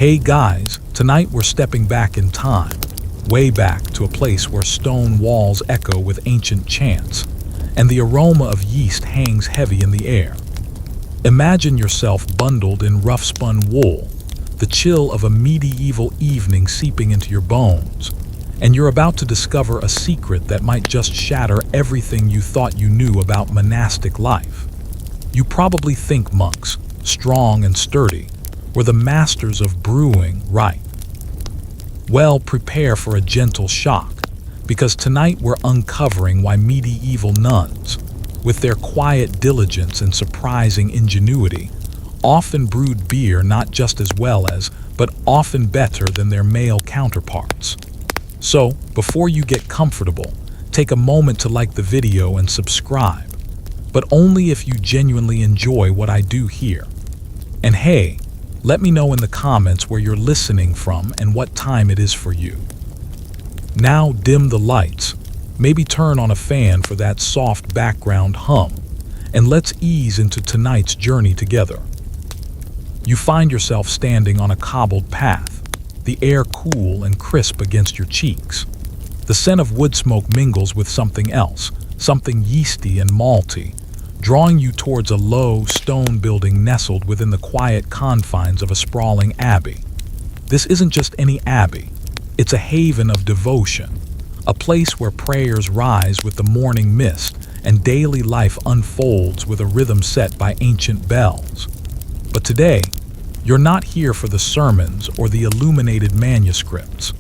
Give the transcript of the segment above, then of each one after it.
Hey guys, tonight we're stepping back in time, way back to a place where stone walls echo with ancient chants, and the aroma of yeast hangs heavy in the air. Imagine yourself bundled in rough-spun wool, the chill of a medieval evening seeping into your bones, and you're about to discover a secret that might just shatter everything you thought you knew about monastic life. You probably think monks, strong and sturdy, were the masters of brewing, right? Well, prepare for a gentle shock, because tonight we're uncovering why medieval nuns, with their quiet diligence and surprising ingenuity, often brewed beer not just as well as, but often better than their male counterparts. So, before you get comfortable, take a moment to like the video and subscribe, but only if you genuinely enjoy what I do here. And hey, let me know in the comments where you're listening from and what time it is for you. Now dim the lights, maybe turn on a fan for that soft background hum, and let's ease into tonight's journey together. You find yourself standing on a cobbled path, the air cool and crisp against your cheeks. The scent of wood smoke mingles with something else, something yeasty and malty, drawing you towards a low stone building nestled within the quiet confines of a sprawling abbey. This isn't just any abbey, it's a haven of devotion, a place where prayers rise with the morning mist and daily life unfolds with a rhythm set by ancient bells. But today, you're not here for the sermons or the illuminated manuscripts.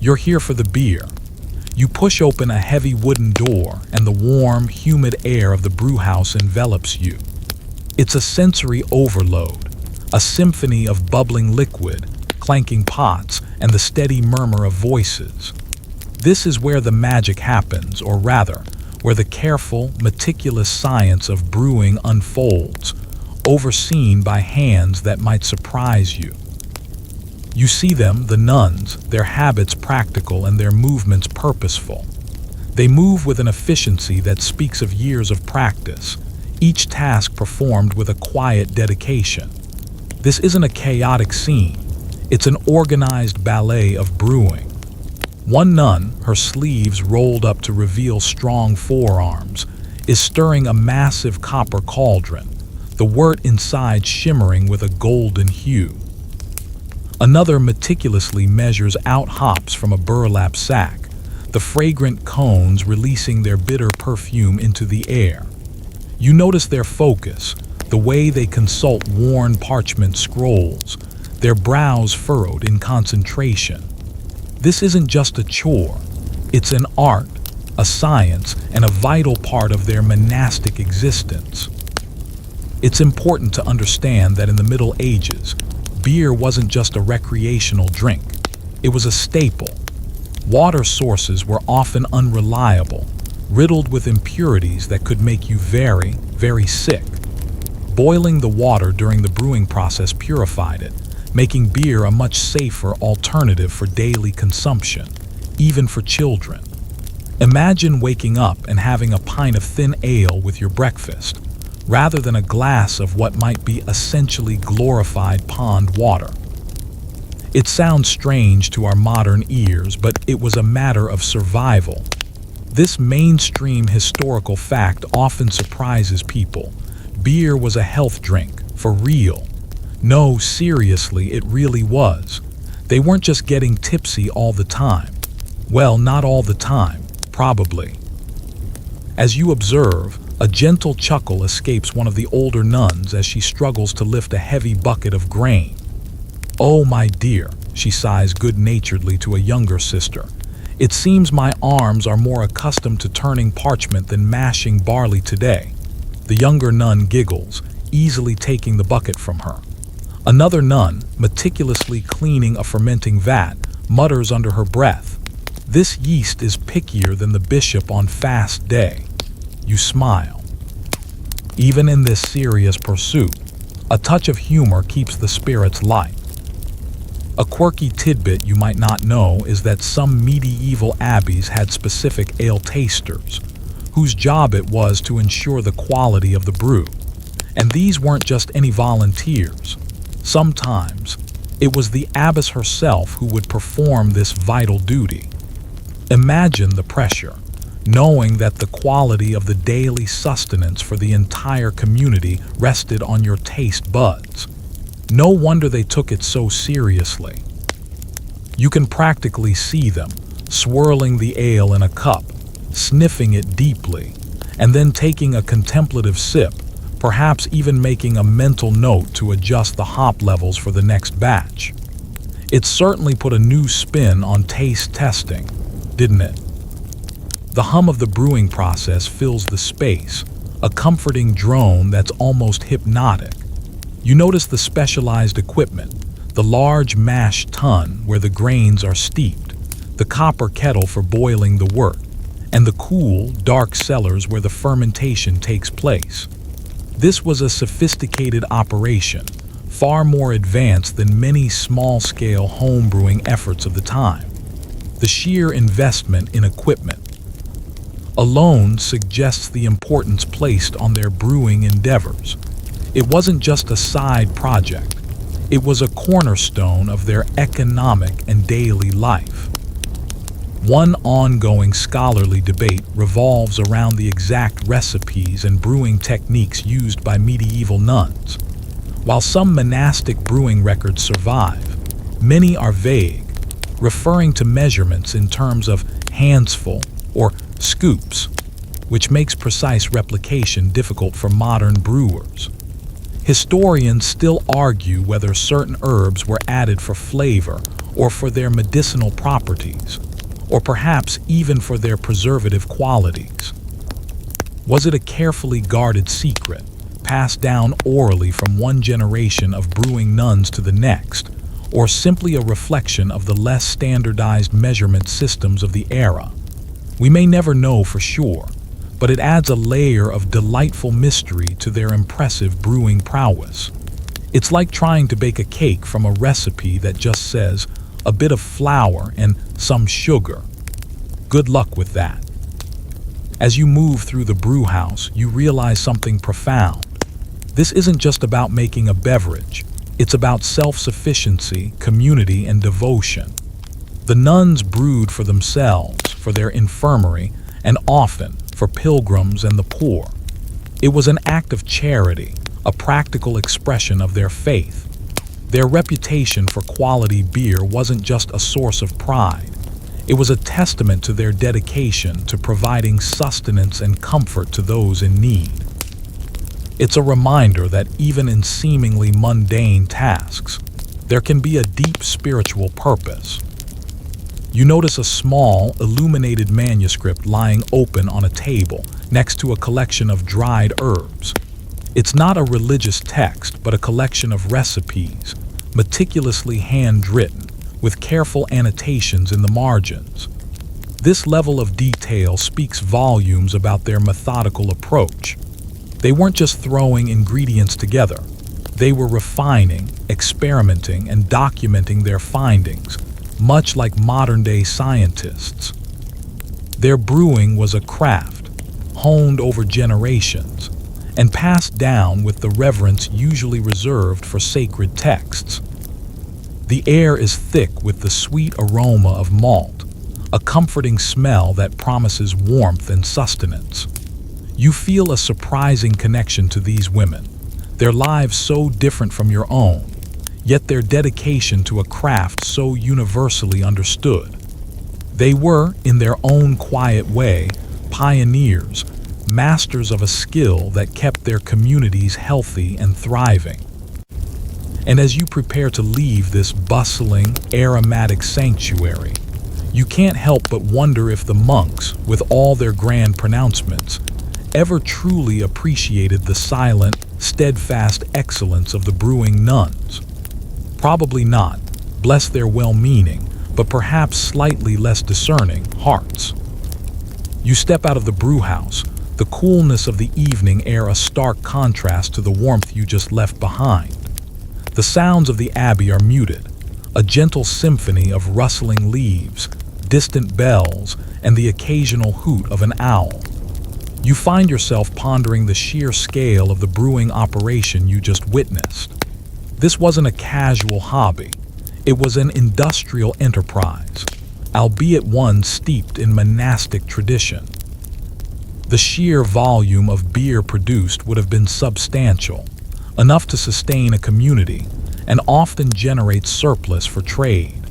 You're here for the beer. You push open a heavy wooden door and the warm, humid air of the brewhouse envelops you. It's a sensory overload, a symphony of bubbling liquid, clanking pots, and the steady murmur of voices. This is where the magic happens, or rather, where the careful, meticulous science of brewing unfolds, overseen by hands that might surprise you. You see them, the nuns, their habits practical and their movements purposeful. They move with an efficiency that speaks of years of practice, each task performed with a quiet dedication. This isn't a chaotic scene, it's an organized ballet of brewing. One nun, her sleeves rolled up to reveal strong forearms, is stirring a massive copper cauldron, the wort inside shimmering with a golden hue. Another meticulously measures out hops from a burlap sack, the fragrant cones releasing their bitter perfume into the air. You notice their focus, the way they consult worn parchment scrolls, their brows furrowed in concentration. This isn't just a chore, it's an art, a science, and a vital part of their monastic existence. It's important to understand that in the Middle Ages, beer wasn't just a recreational drink, it was a staple. Water sources were often unreliable, riddled with impurities that could make you very, very sick. Boiling the water during the brewing process purified it, making beer a much safer alternative for daily consumption, even for children. Imagine waking up and having a pint of thin ale with your breakfast, rather than a glass of what might be essentially glorified pond water. It sounds strange to our modern ears, but it was a matter of survival. This mainstream historical fact often surprises people. Beer was a health drink, for real. No, seriously, it really was. They weren't just getting tipsy all the time. Well, not all the time, probably. As you observe, a gentle chuckle escapes one of the older nuns as she struggles to lift a heavy bucket of grain. "Oh, my dear," she sighs good-naturedly to a younger sister. "It seems my arms are more accustomed to turning parchment than mashing barley today." The younger nun giggles, easily taking the bucket from her. Another nun, meticulously cleaning a fermenting vat, mutters under her breath, "This yeast is pickier than the bishop on fast day." You smile. Even in this serious pursuit, a touch of humor keeps the spirits light. A quirky tidbit you might not know is that some medieval abbeys had specific ale tasters, whose job it was to ensure the quality of the brew. And these weren't just any volunteers. Sometimes, It was the abbess herself who would perform this vital duty. Imagine the pressure, knowing that the quality of the daily sustenance for the entire community rested on your taste buds. No wonder they took it so seriously. You can practically see them, swirling the ale in a cup, sniffing it deeply, and then taking a contemplative sip, perhaps even making a mental note to adjust the hop levels for the next batch. It certainly put a new spin on taste testing, didn't it? The hum of the brewing process fills the space, a comforting drone that's almost hypnotic. You notice the specialized equipment, the large mash tun where the grains are steeped, the copper kettle for boiling the wort, and the cool, dark cellars where the fermentation takes place. This was a sophisticated operation, far more advanced than many small-scale homebrewing efforts of the time. The sheer investment in equipment alone suggests the importance placed on their brewing endeavors. It wasn't just a side project. It was a cornerstone of their economic and daily life. One ongoing scholarly debate revolves around the exact recipes and brewing techniques used by medieval nuns. While some monastic brewing records survive, many are vague, referring to measurements in terms of handsful or scoops, which makes precise replication difficult for modern brewers. Historians still argue whether certain herbs were added for flavor or for their medicinal properties, or perhaps even for their preservative qualities. Was it a carefully guarded secret, passed down orally from one generation of brewing nuns to the next, or simply a reflection of the less standardized measurement systems of the era? We may never know for sure, but it adds a layer of delightful mystery to their impressive brewing prowess. It's like trying to bake a cake from a recipe that just says a bit of flour and some sugar. Good luck with that. As you move through the brewhouse, you realize something profound. This isn't just about making a beverage. It's about self-sufficiency, community, and devotion. The nuns brewed for themselves, for their infirmary, and often for pilgrims and the poor. It was an act of charity, a practical expression of their faith. Their reputation for quality beer wasn't just a source of pride. It was a testament to their dedication to providing sustenance and comfort to those in need. It's a reminder that even in seemingly mundane tasks, there can be a deep spiritual purpose. You notice a small, illuminated manuscript lying open on a table next to a collection of dried herbs. It's not a religious text, but a collection of recipes, meticulously handwritten, with careful annotations in the margins. This level of detail speaks volumes about their methodical approach. They weren't just throwing ingredients together. They were refining, experimenting, and documenting their findings, much like modern-day scientists. Their brewing was a craft, honed over generations, and passed down with the reverence usually reserved for sacred texts. The air is thick with the sweet aroma of malt, a comforting smell that promises warmth and sustenance. You feel a surprising connection to these women, their lives so different from your own, yet their dedication to a craft so universally understood. They were, in their own quiet way, pioneers, masters of a skill that kept their communities healthy and thriving. And as you prepare to leave this bustling, aromatic sanctuary, you can't help but wonder if the monks, with all their grand pronouncements, ever truly appreciated the silent, steadfast excellence of the brewing nuns. Probably not, bless their well-meaning, but perhaps slightly less discerning hearts. You step out of the brewhouse, the coolness of the evening air a stark contrast to the warmth you just left behind. The sounds of the Abbey are muted, a gentle symphony of rustling leaves, distant bells, and the occasional hoot of an owl. You find yourself pondering the sheer scale of the brewing operation you just witnessed. This wasn't a casual hobby. It was an industrial enterprise, albeit one steeped in monastic tradition. The sheer volume of beer produced would have been substantial, enough to sustain a community and often generate surplus for trade.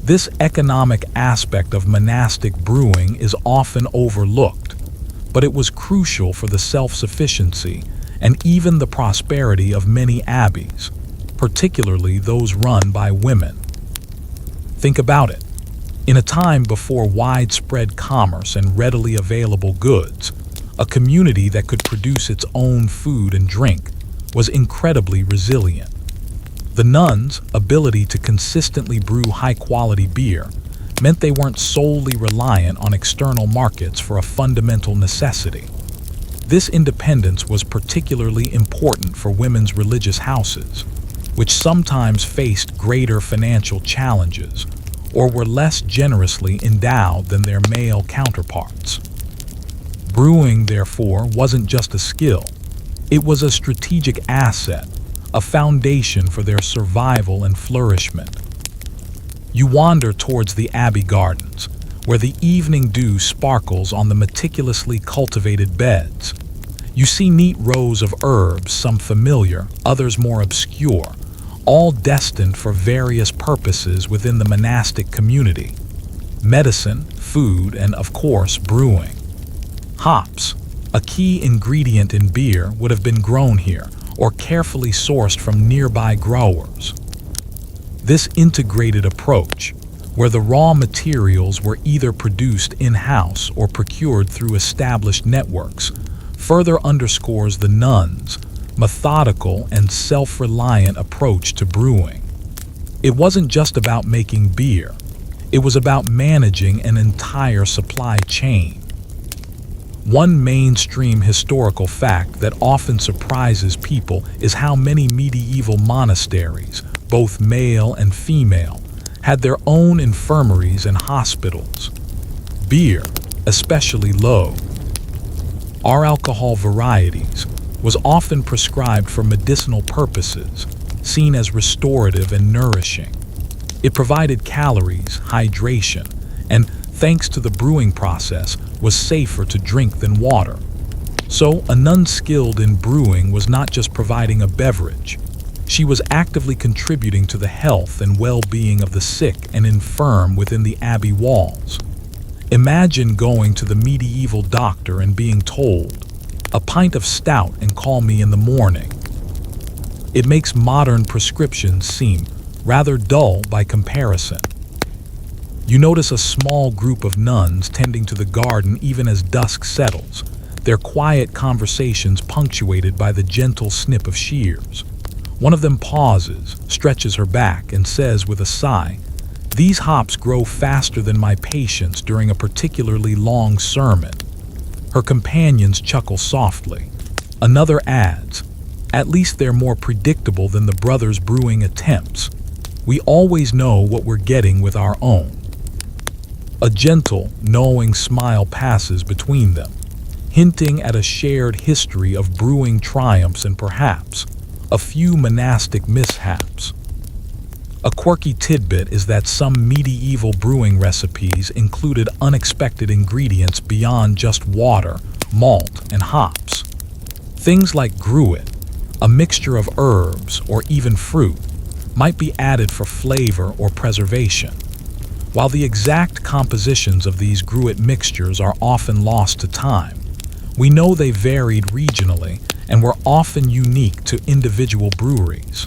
This economic aspect of monastic brewing is often overlooked, but it was crucial for the self-sufficiency and even the prosperity of many abbeys, particularly those run by women. Think about it. In a time before widespread commerce and readily available goods, a community that could produce its own food and drink was incredibly resilient. The nuns' ability to consistently brew high-quality beer meant they weren't solely reliant on external markets for a fundamental necessity. This independence was particularly important for women's religious houses, which sometimes faced greater financial challenges or were less generously endowed than their male counterparts. Brewing, therefore, wasn't just a skill. It was a strategic asset, a foundation for their survival and flourishment. You wander towards the Abbey gardens, where the evening dew sparkles on the meticulously cultivated beds. You see neat rows of herbs, some familiar, others more obscure, all destined for various purposes within the monastic community: medicine, food, and of course, brewing. Hops, a key ingredient in beer, would have been grown here or carefully sourced from nearby growers. This integrated approach, where the raw materials were either produced in-house or procured through established networks, further underscores the nuns' methodical and self-reliant approach to brewing. It wasn't just about making beer. It was about managing an entire supply chain. One mainstream historical fact that often surprises people is how many medieval monasteries, both male and female, had their own infirmaries and hospitals. Beer, especially low, our alcohol varieties, was often prescribed for medicinal purposes, seen as restorative and nourishing. It provided calories, hydration, and, thanks to the brewing process, was safer to drink than water. So, a nun skilled in brewing was not just providing a beverage. She was actively contributing to the health and well-being of the sick and infirm within the abbey walls. Imagine going to the medieval doctor and being told, "A pint of stout and call me in the morning." It makes modern prescriptions seem rather dull by comparison. You notice a small group of nuns tending to the garden even as dusk settles, their quiet conversations punctuated by the gentle snip of shears. One of them pauses, stretches her back, and says with a sigh, "These hops grow faster than my patience during a particularly long sermon." Her companions chuckle softly. Another adds, "At least they're more predictable than the brothers' brewing attempts. We always know what we're getting with our own." A gentle, knowing smile passes between them, hinting at a shared history of brewing triumphs and perhaps a few monastic mishaps. A quirky tidbit is that some medieval brewing recipes included unexpected ingredients beyond just water, malt, and hops. Things like gruit, a mixture of herbs or even fruit, might be added for flavor or preservation. While the exact compositions of these gruit mixtures are often lost to time, we know they varied regionally and were often unique to individual breweries.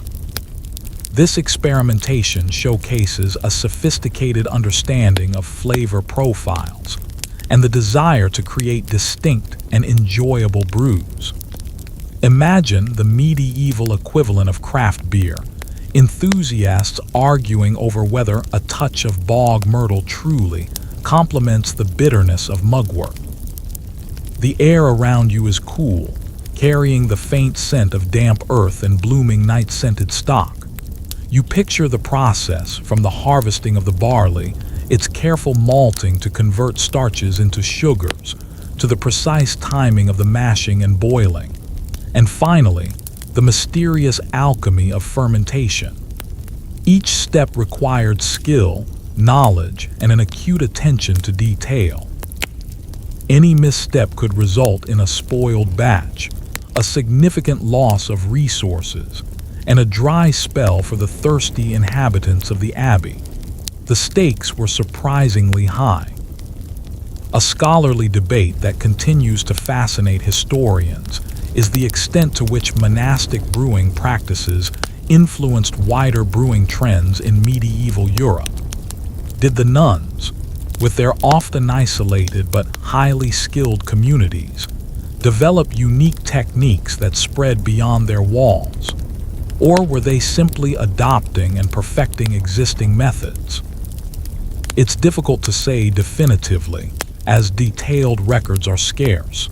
This experimentation showcases a sophisticated understanding of flavor profiles and the desire to create distinct and enjoyable brews. Imagine the medieval equivalent of craft beer, enthusiasts arguing over whether a touch of bog myrtle truly complements the bitterness of mugwort. The air around you is cool, carrying the faint scent of damp earth and blooming night-scented stock. You picture the process from the harvesting of the barley, its careful malting to convert starches into sugars, to the precise timing of the mashing and boiling, and finally, the mysterious alchemy of fermentation. Each step required skill, knowledge, and an acute attention to detail. Any misstep could result in a spoiled batch, a significant loss of resources, and a dry spell for the thirsty inhabitants of the Abbey. The stakes were surprisingly high. A scholarly debate that continues to fascinate historians is the extent to which monastic brewing practices influenced wider brewing trends in medieval Europe. Did the nuns, with their often isolated but highly skilled communities, develop unique techniques that spread beyond their walls? Or were they simply adopting and perfecting existing methods? It's difficult to say definitively, as detailed records are scarce,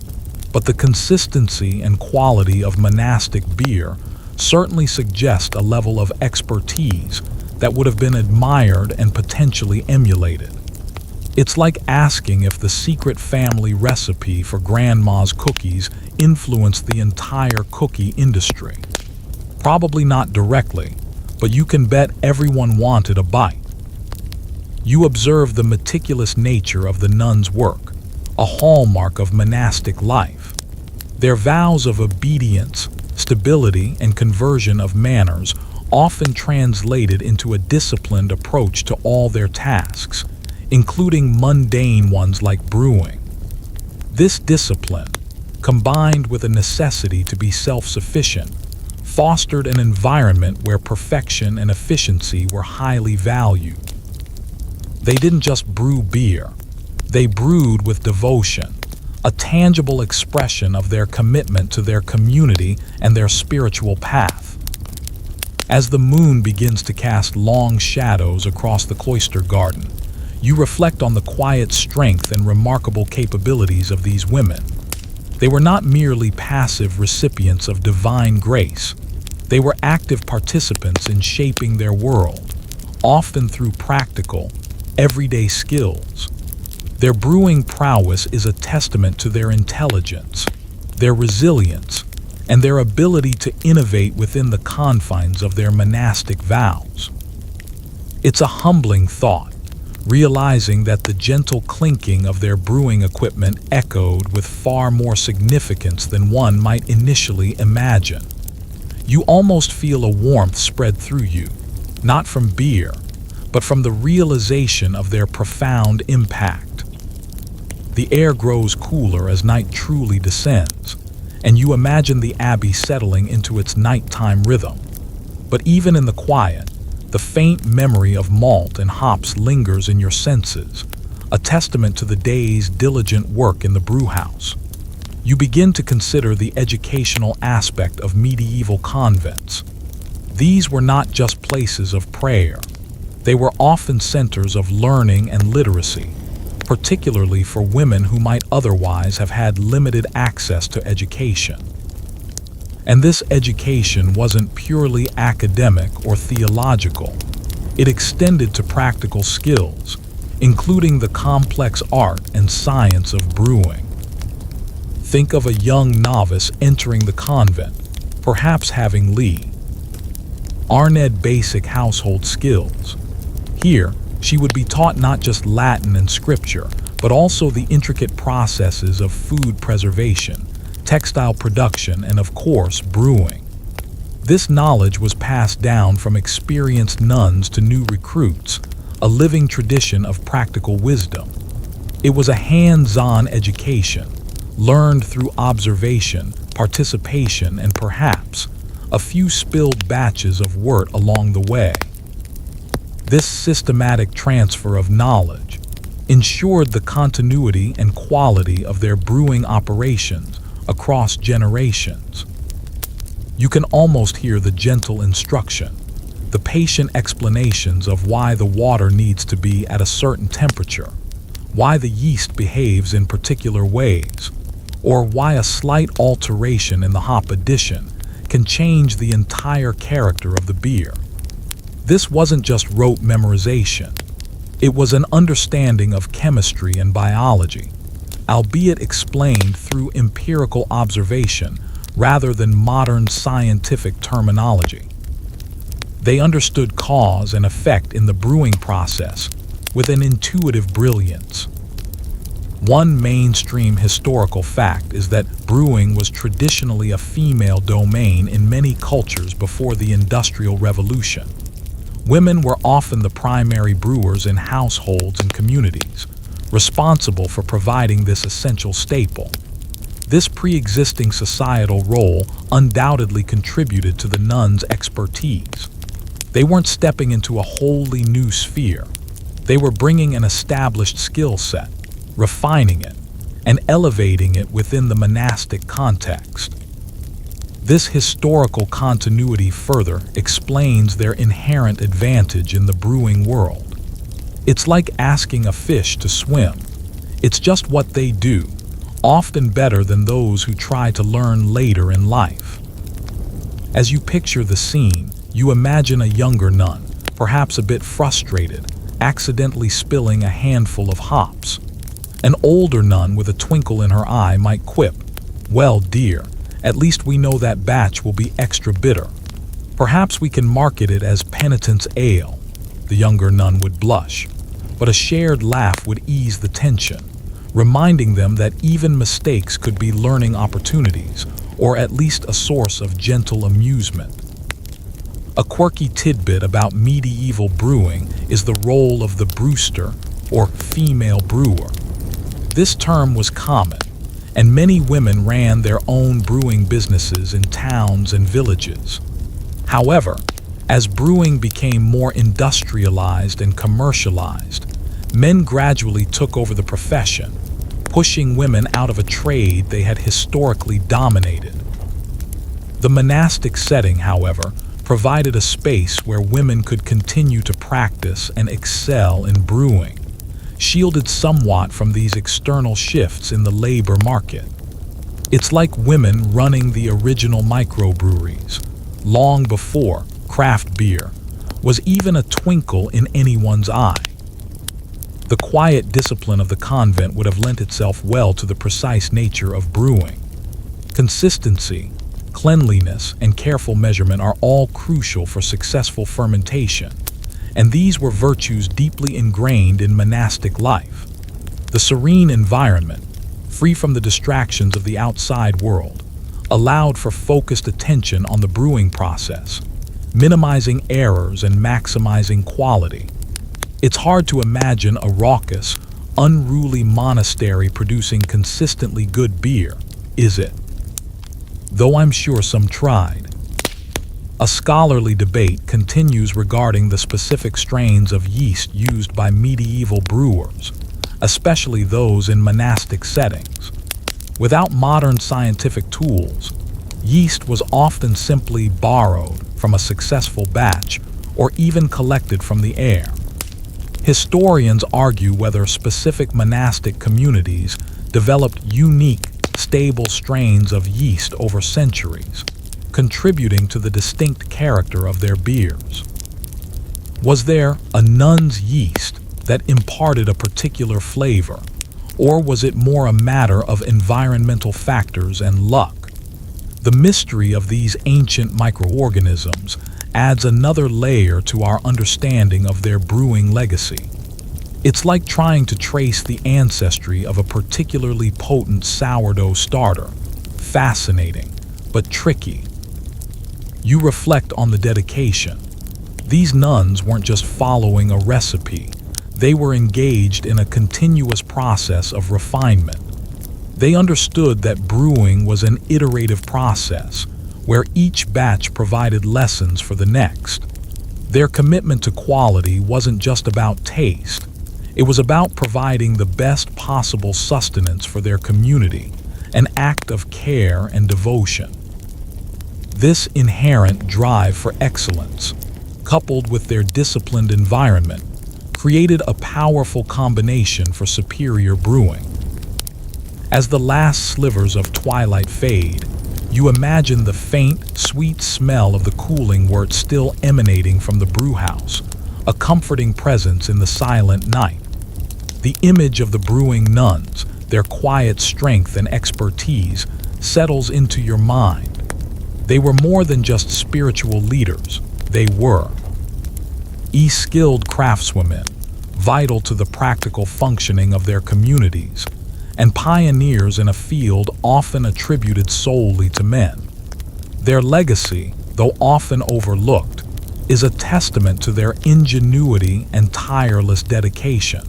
but the consistency and quality of monastic beer certainly suggest a level of expertise that would have been admired and potentially emulated. It's like asking if the secret family recipe for grandma's cookies influenced the entire cookie industry. Probably not directly, but you can bet everyone wanted a bite. You observe the meticulous nature of the nuns' work, a hallmark of monastic life. Their vows of obedience, stability, and conversion of manners often translated into a disciplined approach to all their tasks, including mundane ones like brewing. This discipline, combined with a necessity to be self-sufficient, fostered an environment where perfection and efficiency were highly valued. They didn't just brew beer, they brewed with devotion, a tangible expression of their commitment to their community and their spiritual path. As the moon begins to cast long shadows across the cloister garden, you reflect on the quiet strength and remarkable capabilities of these women. They were not merely passive recipients of divine grace. They were active participants in shaping their world, often through practical, everyday skills. Their brewing prowess is a testament to their intelligence, their resilience, and their ability to innovate within the confines of their monastic vows. It's a humbling thought, realizing that the gentle clinking of their brewing equipment echoed with far more significance than one might initially imagine. You almost feel a warmth spread through you, not from beer, but from the realization of their profound impact. The air grows cooler as night truly descends, and you imagine the Abbey settling into its nighttime rhythm. But even in the quiet, the faint memory of malt and hops lingers in your senses, a testament to the day's diligent work in the brewhouse. You begin to consider the educational aspect of medieval convents. These were not just places of prayer. They were often centers of learning and literacy, particularly for women who might otherwise have had limited access to education. And this education wasn't purely academic or theological. It extended to practical skills, including the complex art and science of brewing. Think of a young novice entering the convent, perhaps having Arned basic household skills. Here, she would be taught not just Latin and scripture, but also the intricate processes of food preservation, textile production, and of course, brewing. This knowledge was passed down from experienced nuns to new recruits, a living tradition of practical wisdom. It was a hands-on education, learned through observation, participation, and perhaps a few spilled batches of wort along the way. This systematic transfer of knowledge ensured the continuity and quality of their brewing operations across generations. You can almost hear the gentle instruction, the patient explanations of why the water needs to be at a certain temperature, why the yeast behaves in particular ways, or why a slight alteration in the hop addition can change the entire character of the beer. This wasn't just rote memorization. It was an understanding of chemistry and biology, albeit explained through empirical observation, rather than modern scientific terminology. They understood cause and effect in the brewing process with an intuitive brilliance. One mainstream historical fact is that brewing was traditionally a female domain in many cultures before the Industrial Revolution. Women were often the primary brewers in households and communities, responsible for providing this essential staple. This pre-existing societal role undoubtedly contributed to the nuns' expertise. They weren't stepping into a wholly new sphere. They were bringing an established skill set, refining it, and elevating it within the monastic context. This historical continuity further explains their inherent advantage in the brewing world. It's like asking a fish to swim. It's just what they do, often better than those who try to learn later in life. As you picture the scene, you imagine a younger nun, perhaps a bit frustrated, accidentally spilling a handful of hops. An older nun with a twinkle in her eye might quip, "Well, dear, at least we know that batch will be extra bitter. Perhaps we can market it as penitence ale." The younger nun would blush, but a shared laugh would ease the tension, reminding them that even mistakes could be learning opportunities, or at least a source of gentle amusement. A quirky tidbit about medieval brewing is the role of the brewster, or female brewer. This term was common, and many women ran their own brewing businesses in towns and villages. However, as brewing became more industrialized and commercialized, men gradually took over the profession, pushing women out of a trade they had historically dominated. The monastic setting, however, provided a space where women could continue to practice and excel in brewing, shielded somewhat from these external shifts in the labor market. It's like women running the original microbreweries, long before craft beer was even a twinkle in anyone's eye. The quiet discipline of the convent would have lent itself well to the precise nature of brewing. Consistency, cleanliness, and careful measurement are all crucial for successful fermentation, and these were virtues deeply ingrained in monastic life. The serene environment, free from the distractions of the outside world, allowed for focused attention on the brewing process, minimizing errors and maximizing quality. It's hard to imagine a raucous, unruly monastery producing consistently good beer, is it? Though I'm sure some tried. A scholarly debate continues regarding the specific strains of yeast used by medieval brewers, especially those in monastic settings. Without modern scientific tools, yeast was often simply borrowed from a successful batch or even collected from the air. Historians argue whether specific monastic communities developed unique, stable strains of yeast over centuries, contributing to the distinct character of their beers. Was there a nun's yeast that imparted a particular flavor, or was it more a matter of environmental factors and luck? The mystery of these ancient microorganisms adds another layer to our understanding of their brewing legacy. It's like trying to trace the ancestry of a particularly potent sourdough starter. Fascinating, but tricky. You reflect on the dedication. These nuns weren't just following a recipe. They were engaged in a continuous process of refinement. They understood that brewing was an iterative process, where each batch provided lessons for the next. Their commitment to quality wasn't just about taste. It was about providing the best possible sustenance for their community, an act of care and devotion. This inherent drive for excellence, coupled with their disciplined environment, created a powerful combination for superior brewing. As the last slivers of twilight fade, you imagine the faint, sweet smell of the cooling wort still emanating from the brewhouse, a comforting presence in the silent night. The image of the brewing nuns, their quiet strength and expertise, settles into your mind. They were more than just spiritual leaders. They were skilled craftswomen, vital to the practical functioning of their communities, and pioneers in a field often attributed solely to men. Their legacy, though often overlooked, is a testament to their ingenuity and tireless dedication.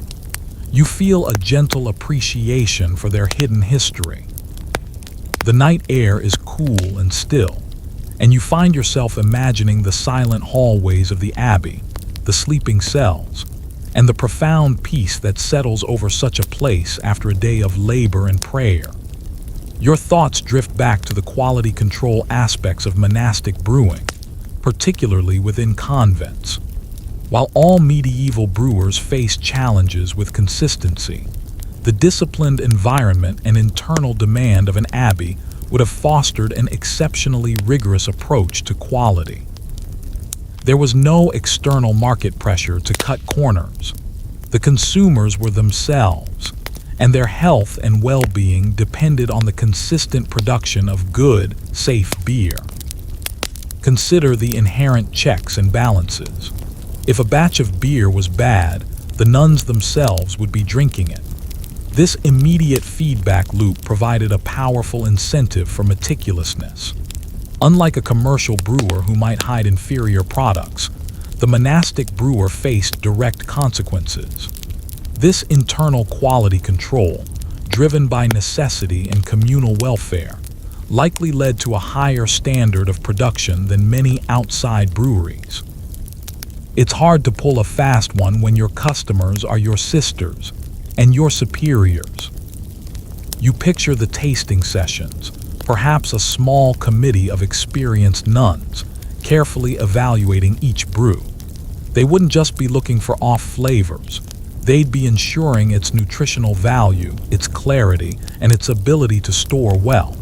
You feel a gentle appreciation for their hidden history. The night air is cool and still, and you find yourself imagining the silent hallways of the Abbey, the sleeping cells, and the profound peace that settles over such a place after a day of labor and prayer. Your thoughts drift back to the quality control aspects of monastic brewing, particularly within convents. While all medieval brewers faced challenges with consistency, the disciplined environment and internal demand of an abbey would have fostered an exceptionally rigorous approach to quality. There was no external market pressure to cut corners. The consumers were themselves, and their health and well-being depended on the consistent production of good, safe beer. Consider the inherent checks and balances. If a batch of beer was bad, the nuns themselves would be drinking it. This immediate feedback loop provided a powerful incentive for meticulousness. Unlike a commercial brewer who might hide inferior products, the monastic brewer faced direct consequences. This internal quality control, driven by necessity and communal welfare, likely led to a higher standard of production than many outside breweries. It's hard to pull a fast one when your customers are your sisters and your superiors. You picture the tasting sessions, perhaps a small committee of experienced nuns, carefully evaluating each brew. They wouldn't just be looking for off flavors. They'd be ensuring its nutritional value, its clarity, and its ability to store well.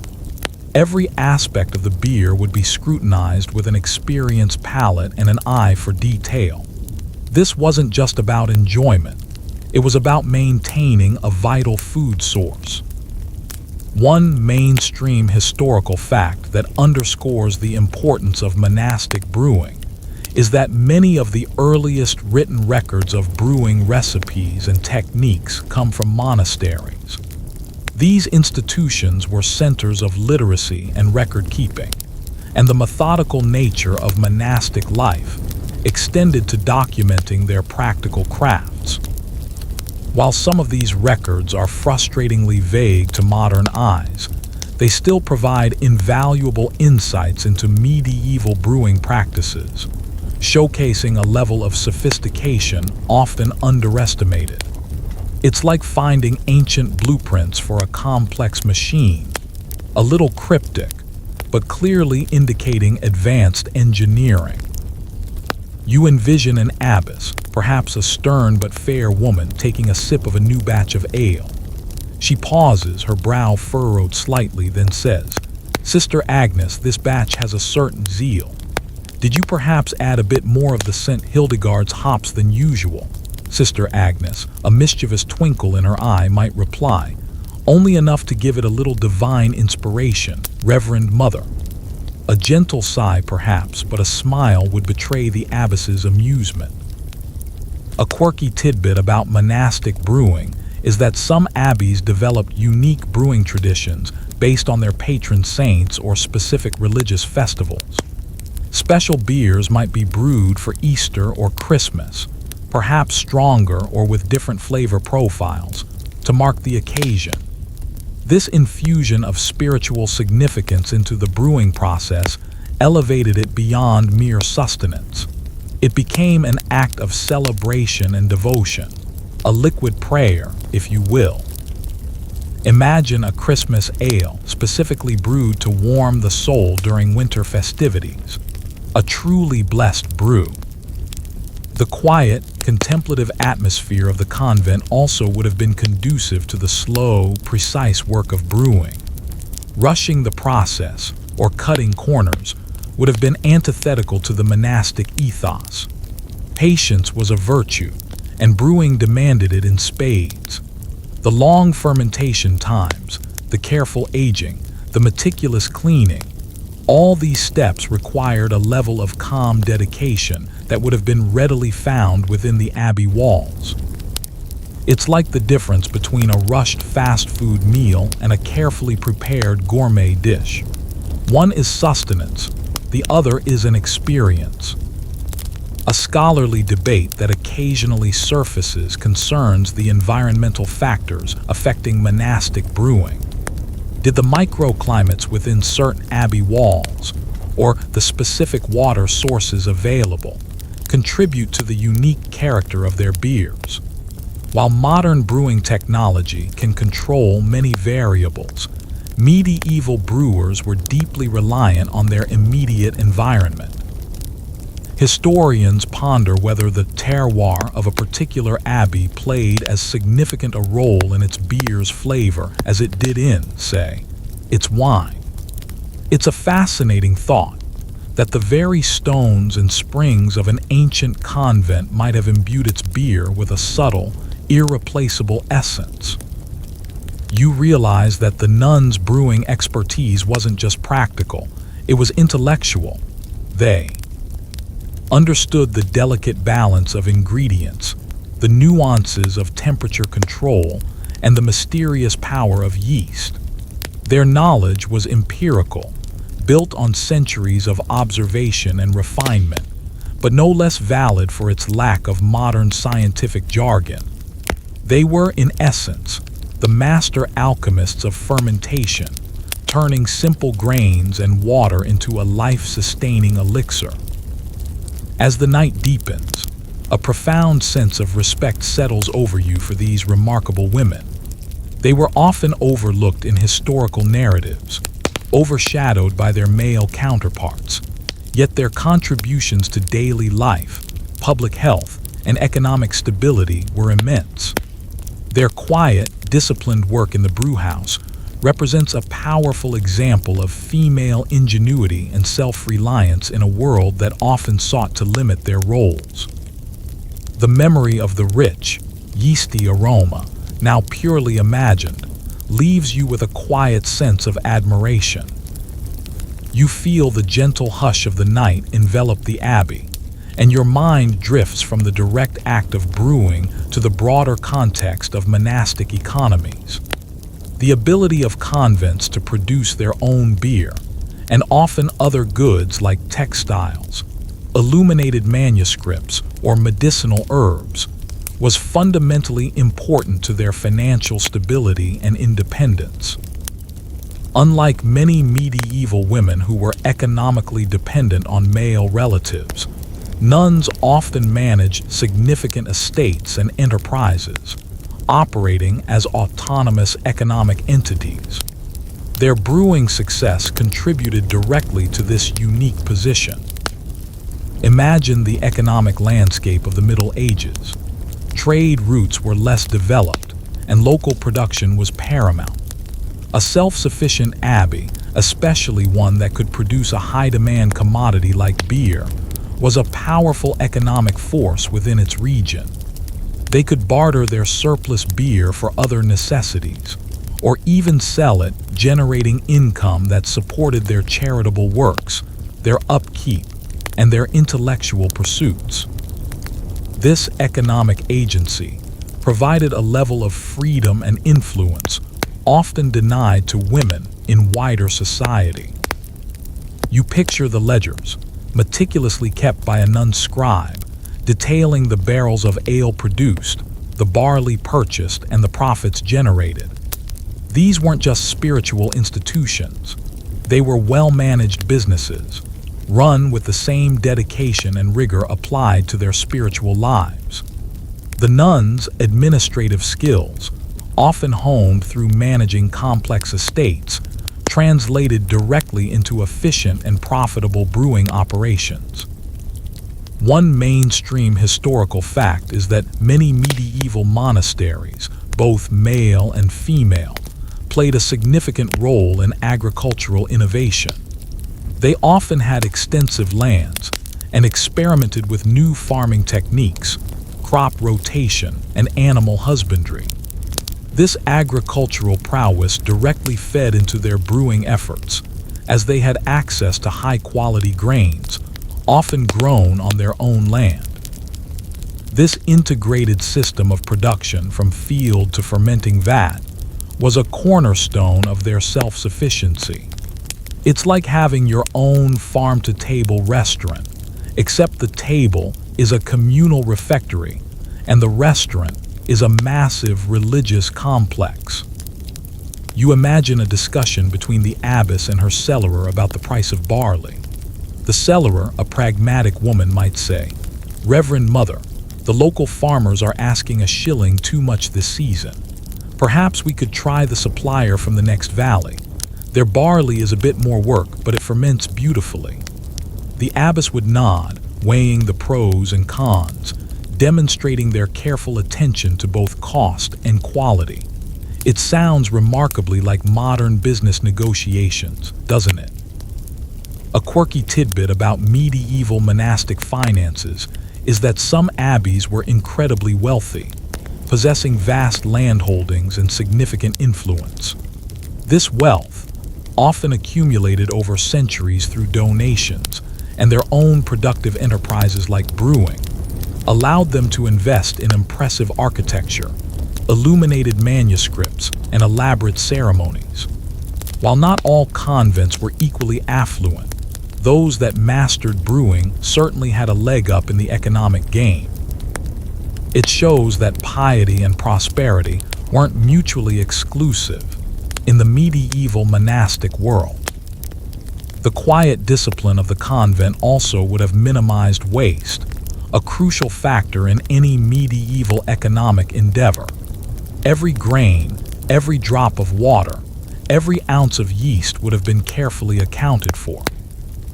Every aspect of the beer would be scrutinized with an experienced palate and an eye for detail. This wasn't just about enjoyment. It was about maintaining a vital food source. One mainstream historical fact that underscores the importance of monastic brewing is that many of the earliest written records of brewing recipes and techniques come from monasteries. These institutions were centers of literacy and record-keeping, and the methodical nature of monastic life extended to documenting their practical crafts. While some of these records are frustratingly vague to modern eyes, they still provide invaluable insights into medieval brewing practices, showcasing a level of sophistication often underestimated. It's like finding ancient blueprints for a complex machine, a little cryptic, but clearly indicating advanced engineering. You envision an abbess, perhaps a stern but fair woman, taking a sip of a new batch of ale. She pauses, her brow furrowed slightly, then says, "Sister Agnes, this batch has a certain zeal. Did you perhaps add a bit more of the St. Hildegard's hops than usual?" Sister Agnes, a mischievous twinkle in her eye, might reply, "Only enough to give it a little divine inspiration, Reverend Mother." A gentle sigh perhaps, but a smile would betray the abbess's amusement. A quirky tidbit about monastic brewing is that some abbeys developed unique brewing traditions based on their patron saints or specific religious festivals. Special beers might be brewed for Easter or Christmas, perhaps stronger or with different flavor profiles, to mark the occasion. This infusion of spiritual significance into the brewing process elevated it beyond mere sustenance. It became an act of celebration and devotion, a liquid prayer, if you will. Imagine a Christmas ale specifically brewed to warm the soul during winter festivities, a truly blessed brew. The quiet, contemplative atmosphere of the convent also would have been conducive to the slow, precise work of brewing. Rushing the process, or cutting corners, would have been antithetical to the monastic ethos. Patience was a virtue, and brewing demanded it in spades. The long fermentation times, the careful aging, the meticulous cleaning. All these steps required a level of calm dedication that would have been readily found within the Abbey walls. It's like the difference between a rushed fast food meal and a carefully prepared gourmet dish. One is sustenance, the other is an experience. A scholarly debate that occasionally surfaces concerns the environmental factors affecting monastic brewing. Did the microclimates within certain abbey walls, or the specific water sources available, contribute to the unique character of their beers? While modern brewing technology can control many variables, medieval brewers were deeply reliant on their immediate environment. Historians ponder whether the terroir of a particular abbey played as significant a role in its beer's flavor as it did in, say, its wine. It's a fascinating thought that the very stones and springs of an ancient convent might have imbued its beer with a subtle, irreplaceable essence. You realize that the nuns' brewing expertise wasn't just practical, it was intellectual. They understood the delicate balance of ingredients, the nuances of temperature control, and the mysterious power of yeast. Their knowledge was empirical, built on centuries of observation and refinement, but no less valid for its lack of modern scientific jargon. They were, in essence, the master alchemists of fermentation, turning simple grains and water into a life-sustaining elixir. As the night deepens, a profound sense of respect settles over you for these remarkable women. They were often overlooked in historical narratives, overshadowed by their male counterparts, yet their contributions to daily life, public health, and economic stability were immense. Their quiet, disciplined work in the brewhouse represents a powerful example of female ingenuity and self-reliance in a world that often sought to limit their roles. The memory of the rich, yeasty aroma, now purely imagined, leaves you with a quiet sense of admiration. You feel the gentle hush of the night envelop the abbey, and your mind drifts from the direct act of brewing to the broader context of monastic economies. The ability of convents to produce their own beer, and often other goods like textiles, illuminated manuscripts, or medicinal herbs, was fundamentally important to their financial stability and independence. Unlike many medieval women who were economically dependent on male relatives, nuns often managed significant estates and enterprises, operating as autonomous economic entities. Their brewing success contributed directly to this unique position. Imagine the economic landscape of the Middle Ages. Trade routes were less developed, and local production was paramount. A self-sufficient abbey, especially one that could produce a high-demand commodity like beer, was a powerful economic force within its region. They could barter their surplus beer for other necessities, or even sell it, generating income that supported their charitable works, their upkeep, and their intellectual pursuits. This economic agency provided a level of freedom and influence often denied to women in wider society. You picture the ledgers, meticulously kept by a nun scribe, detailing the barrels of ale produced, the barley purchased, and the profits generated. These weren't just spiritual institutions. They were well-managed businesses, run with the same dedication and rigor applied to their spiritual lives. The nuns' administrative skills, often honed through managing complex estates, translated directly into efficient and profitable brewing operations. One mainstream historical fact is that many medieval monasteries, both male and female, played a significant role in agricultural innovation. They often had extensive lands and experimented with new farming techniques, crop rotation, and animal husbandry. This agricultural prowess directly fed into their brewing efforts, as they had access to high-quality grains, often grown on their own land. This integrated system of production from field to fermenting vat was a cornerstone of their self-sufficiency. It's like having your own farm-to-table restaurant, except the table is a communal refectory and the restaurant is a massive religious complex. You imagine a discussion between the abbess and her cellarer about the price of barley. The cellarer, a pragmatic woman, might say, "Reverend Mother, the local farmers are asking a shilling too much this season. Perhaps we could try the supplier from the next valley. Their barley is a bit more work, but it ferments beautifully." The abbess would nod, weighing the pros and cons, demonstrating their careful attention to both cost and quality. It sounds remarkably like modern business negotiations, doesn't it? A quirky tidbit about medieval monastic finances is that some abbeys were incredibly wealthy, possessing vast landholdings and significant influence. This wealth, often accumulated over centuries through donations and their own productive enterprises like brewing, allowed them to invest in impressive architecture, illuminated manuscripts, and elaborate ceremonies. While not all convents were equally affluent, those that mastered brewing certainly had a leg up in the economic game. It shows that piety and prosperity weren't mutually exclusive in the medieval monastic world. The quiet discipline of the convent also would have minimized waste, a crucial factor in any medieval economic endeavor. Every grain, every drop of water, every ounce of yeast would have been carefully accounted for.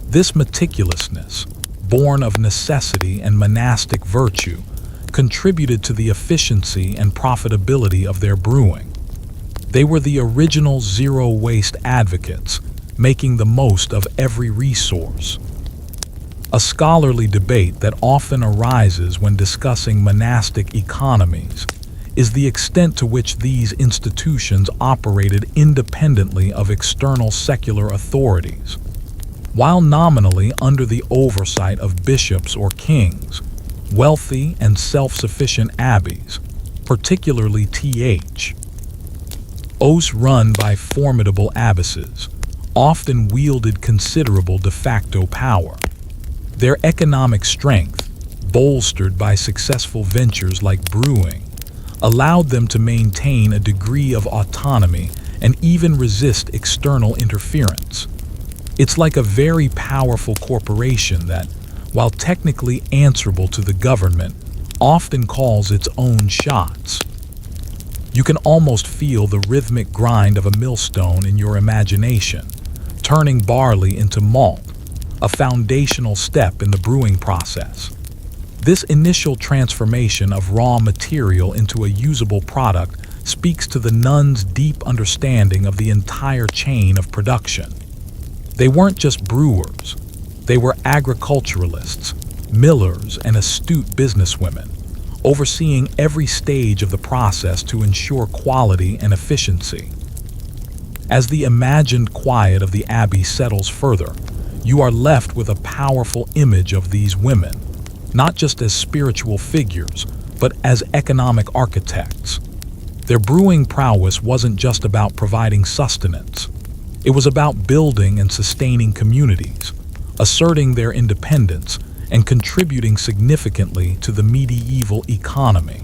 This meticulousness, born of necessity and monastic virtue, contributed to the efficiency and profitability of their brewing. They were the original zero-waste advocates, making the most of every resource. A scholarly debate that often arises when discussing monastic economies is the extent to which these institutions operated independently of external secular authorities. While nominally under the oversight of bishops or kings, wealthy and self-sufficient abbeys, particularly those run by formidable abbesses, often wielded considerable de facto power. Their economic strength, bolstered by successful ventures like brewing, allowed them to maintain a degree of autonomy and even resist external interference. It's like a very powerful corporation that, while technically answerable to the government, often calls its own shots. You can almost feel the rhythmic grind of a millstone in your imagination, turning barley into malt, a foundational step in the brewing process. This initial transformation of raw material into a usable product speaks to the nuns' deep understanding of the entire chain of production. They weren't just brewers, they were agriculturalists, millers, and astute businesswomen, overseeing every stage of the process to ensure quality and efficiency. As the imagined quiet of the Abbey settles further, you are left with a powerful image of these women, not just as spiritual figures, but as economic architects. Their brewing prowess wasn't just about providing sustenance. It was about building and sustaining communities, asserting their independence, and contributing significantly to the medieval economy.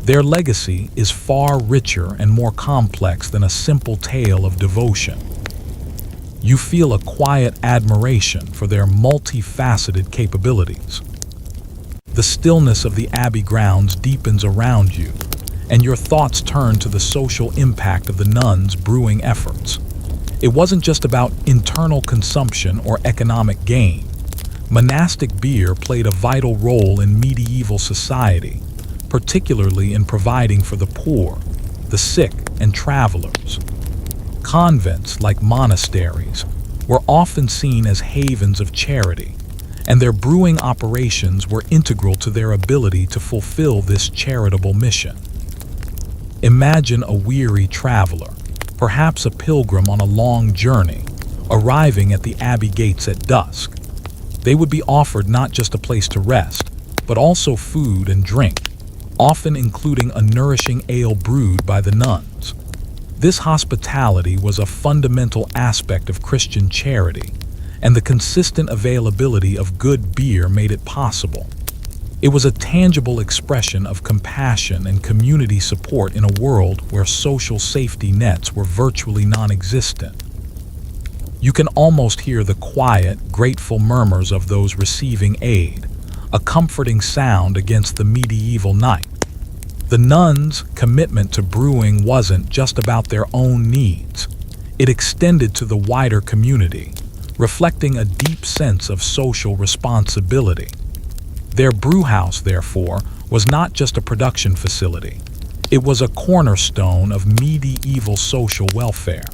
Their legacy is far richer and more complex than a simple tale of devotion. You feel a quiet admiration for their multifaceted capabilities. The stillness of the Abbey grounds deepens around you, and your thoughts turn to the social impact of the nuns' brewing efforts. It wasn't just about internal consumption or economic gain. Monastic beer played a vital role in medieval society, particularly in providing for the poor, the sick, and travelers. Convents, like monasteries, were often seen as havens of charity, and their brewing operations were integral to their ability to fulfill this charitable mission. Imagine a weary traveler, perhaps a pilgrim on a long journey, arriving at the Abbey gates at dusk. They would be offered not just a place to rest, but also food and drink, often including a nourishing ale brewed by the nuns. This hospitality was a fundamental aspect of Christian charity, and the consistent availability of good beer made it possible. It was a tangible expression of compassion and community support in a world where social safety nets were virtually non-existent. You can almost hear the quiet, grateful murmurs of those receiving aid, a comforting sound against the medieval night. The nuns' commitment to brewing wasn't just about their own needs. It extended to the wider community, reflecting a deep sense of social responsibility. Their brewhouse, therefore, was not just a production facility. It was a cornerstone of medieval social welfare.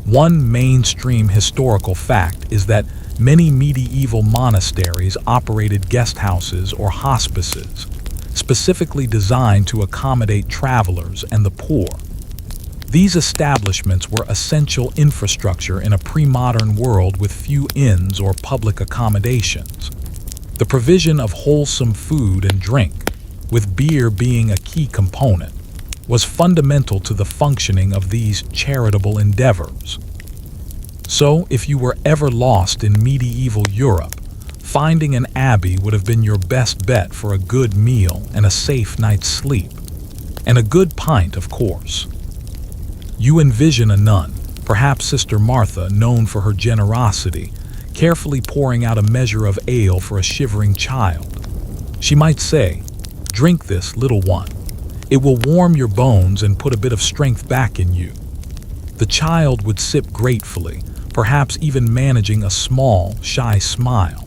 One mainstream historical fact is that many medieval monasteries operated guest houses or hospices, specifically designed to accommodate travelers and the poor. These establishments were essential infrastructure in a pre-modern world with few inns or public accommodations. The provision of wholesome food and drink, with beer being a key component, was fundamental to the functioning of these charitable endeavors. So, if you were ever lost in medieval Europe, finding an abbey would have been your best bet for a good meal and a safe night's sleep. And a good pint, of course. You envision a nun, perhaps Sister Martha, known for her generosity, carefully pouring out a measure of ale for a shivering child. She might say, "Drink this, little one. It will warm your bones and put a bit of strength back in you." The child would sip gratefully, perhaps even managing a small, shy smile.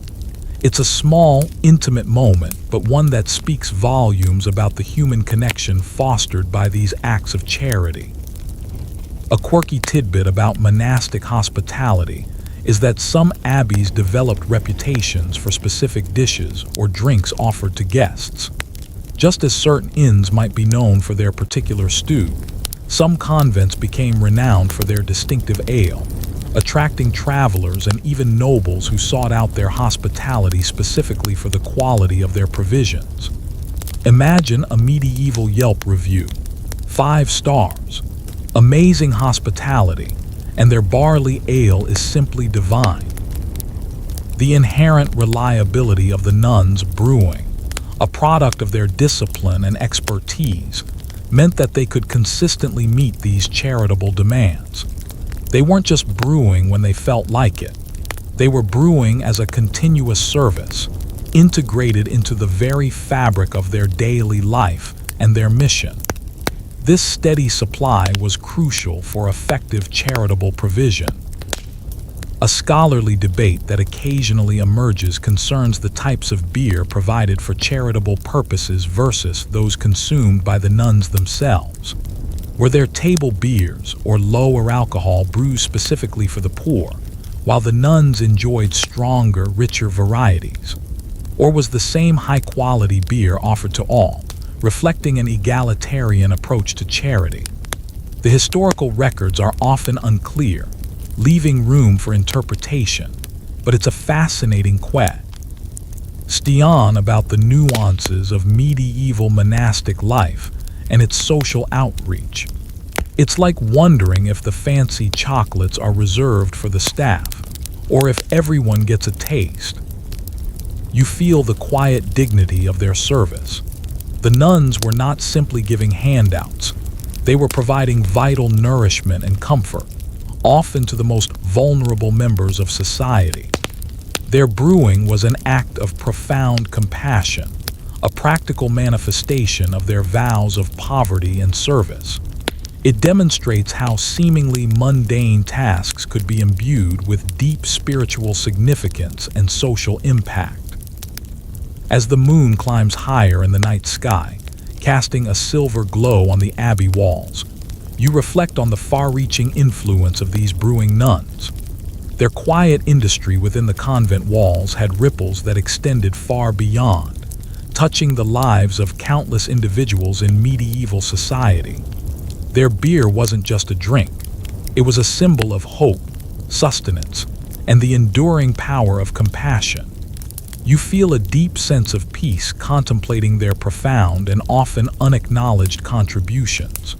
It's a small, intimate moment, but one that speaks volumes about the human connection fostered by these acts of charity. A quirky tidbit about monastic hospitality is that some abbeys developed reputations for specific dishes or drinks offered to guests. Just as certain inns might be known for their particular stew, some convents became renowned for their distinctive ale, attracting travelers and even nobles who sought out their hospitality specifically for the quality of their provisions. Imagine a medieval Yelp review. 5 stars. Amazing hospitality, and their barley ale is simply divine. The inherent reliability of the nuns' brewing, a product of their discipline and expertise, meant that they could consistently meet these charitable demands. They weren't just brewing when they felt like it. They were brewing as a continuous service, integrated into the very fabric of their daily life and their mission. This steady supply was crucial for effective charitable provision. A scholarly debate that occasionally emerges concerns the types of beer provided for charitable purposes versus those consumed by the nuns themselves. Were there table beers or lower alcohol brews specifically for the poor, while the nuns enjoyed stronger, richer varieties? Or was the same high-quality beer offered to all, reflecting an egalitarian approach to charity? The historical records are often unclear, leaving room for interpretation, but it's a fascinating question about the nuances of medieval monastic life and its social outreach. It's like wondering if the fancy chocolates are reserved for the staff, or if everyone gets a taste. You feel the quiet dignity of their service. The nuns were not simply giving handouts. They were providing vital nourishment and comfort, often to the most vulnerable members of society. Their brewing was an act of profound compassion, a practical manifestation of their vows of poverty and service. It demonstrates how seemingly mundane tasks could be imbued with deep spiritual significance and social impact. As the moon climbs higher in the night sky, casting a silver glow on the abbey walls, you reflect on the far-reaching influence of these brewing nuns. Their quiet industry within the convent walls had ripples that extended far beyond, touching the lives of countless individuals in medieval society. Their beer wasn't just a drink. It was a symbol of hope, sustenance, and the enduring power of compassion. You feel a deep sense of peace contemplating their profound and often unacknowledged contributions.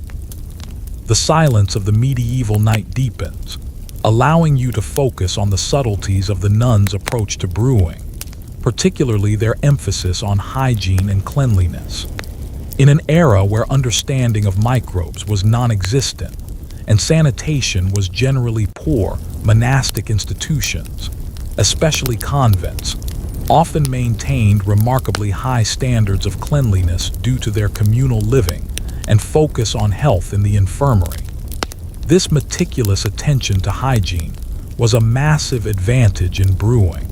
The silence of the medieval night deepens, allowing you to focus on the subtleties of the nuns' approach to brewing, particularly their emphasis on hygiene and cleanliness. In an era where understanding of microbes was non-existent and sanitation was generally poor, monastic institutions, especially convents, often maintained remarkably high standards of cleanliness due to their communal living and focus on health in the infirmary. This meticulous attention to hygiene was a massive advantage in brewing.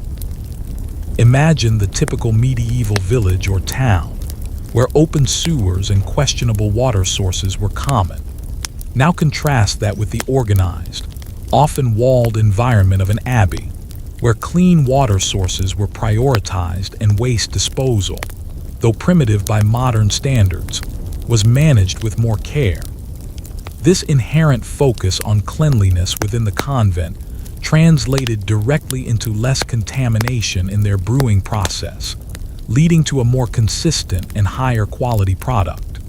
Imagine the typical medieval village or town, where open sewers and questionable water sources were common. Now contrast that with the organized, often walled environment of an abbey, where clean water sources were prioritized and waste disposal, though primitive by modern standards, was managed with more care. This inherent focus on cleanliness within the convent translated directly into less contamination in their brewing process, leading to a more consistent and higher quality product.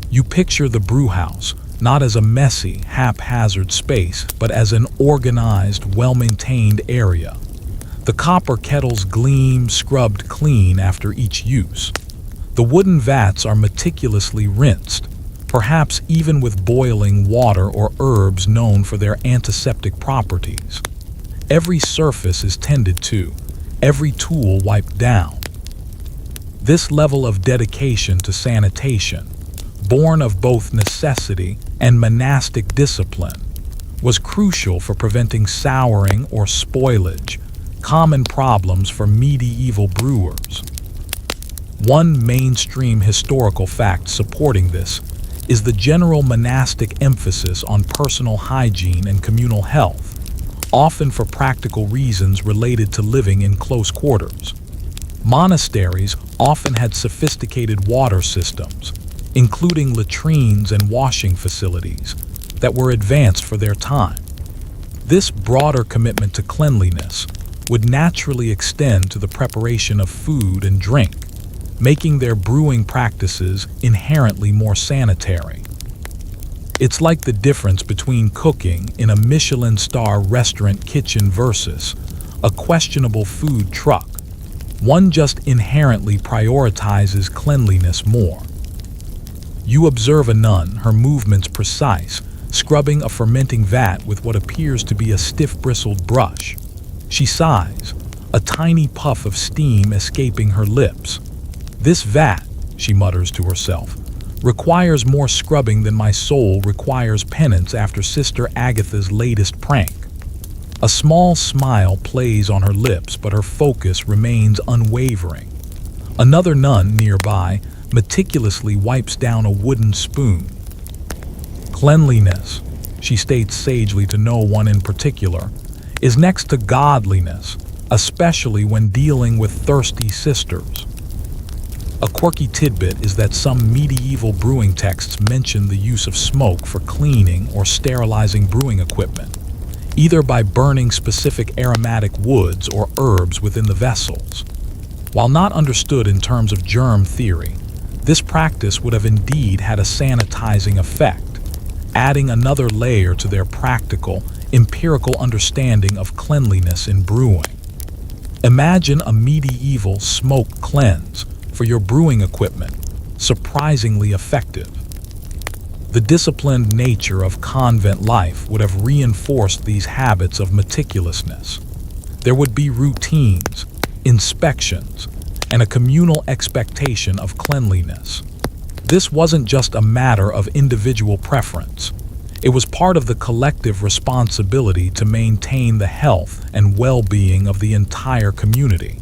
You picture the brewhouse not as a messy, haphazard space, but as an organized, well-maintained area. The copper kettles gleam, scrubbed clean after each use. The wooden vats are meticulously rinsed, perhaps even with boiling water or herbs known for their antiseptic properties. Every surface is tended to, every tool wiped down. This level of dedication to sanitation, born of both necessity and monastic discipline, was crucial for preventing souring or spoilage, common problems for medieval brewers. One mainstream historical fact supporting this is the general monastic emphasis on personal hygiene and communal health, often for practical reasons related to living in close quarters. Monasteries often had sophisticated water systems, including latrines and washing facilities, that were advanced for their time. This broader commitment to cleanliness would naturally extend to the preparation of food and drink, making their brewing practices inherently more sanitary. It's like the difference between cooking in a Michelin star restaurant kitchen versus a questionable food truck. One just inherently prioritizes cleanliness more. You observe a nun, her movements precise, scrubbing a fermenting vat with what appears to be a stiff-bristled brush. She sighs, a tiny puff of steam escaping her lips. "This vat," she mutters to herself, "requires more scrubbing than my soul requires penance after Sister Agatha's latest prank." A small smile plays on her lips, but her focus remains unwavering. Another nun nearby meticulously wipes down a wooden spoon. Cleanliness, she states sagely to no one in particular, is next to godliness, especially when dealing with thirsty sisters. A quirky tidbit is that some medieval brewing texts mention the use of smoke for cleaning or sterilizing brewing equipment, either by burning specific aromatic woods or herbs within the vessels. While not understood in terms of germ theory, this practice would have indeed had a sanitizing effect, adding another layer to their practical, empirical understanding of cleanliness in brewing. Imagine a medieval smoke cleanse for your brewing equipment, surprisingly effective. The disciplined nature of convent life would have reinforced these habits of meticulousness. There would be routines, inspections, and a communal expectation of cleanliness. This wasn't just a matter of individual preference. It was part of the collective responsibility to maintain the health and well-being of the entire community.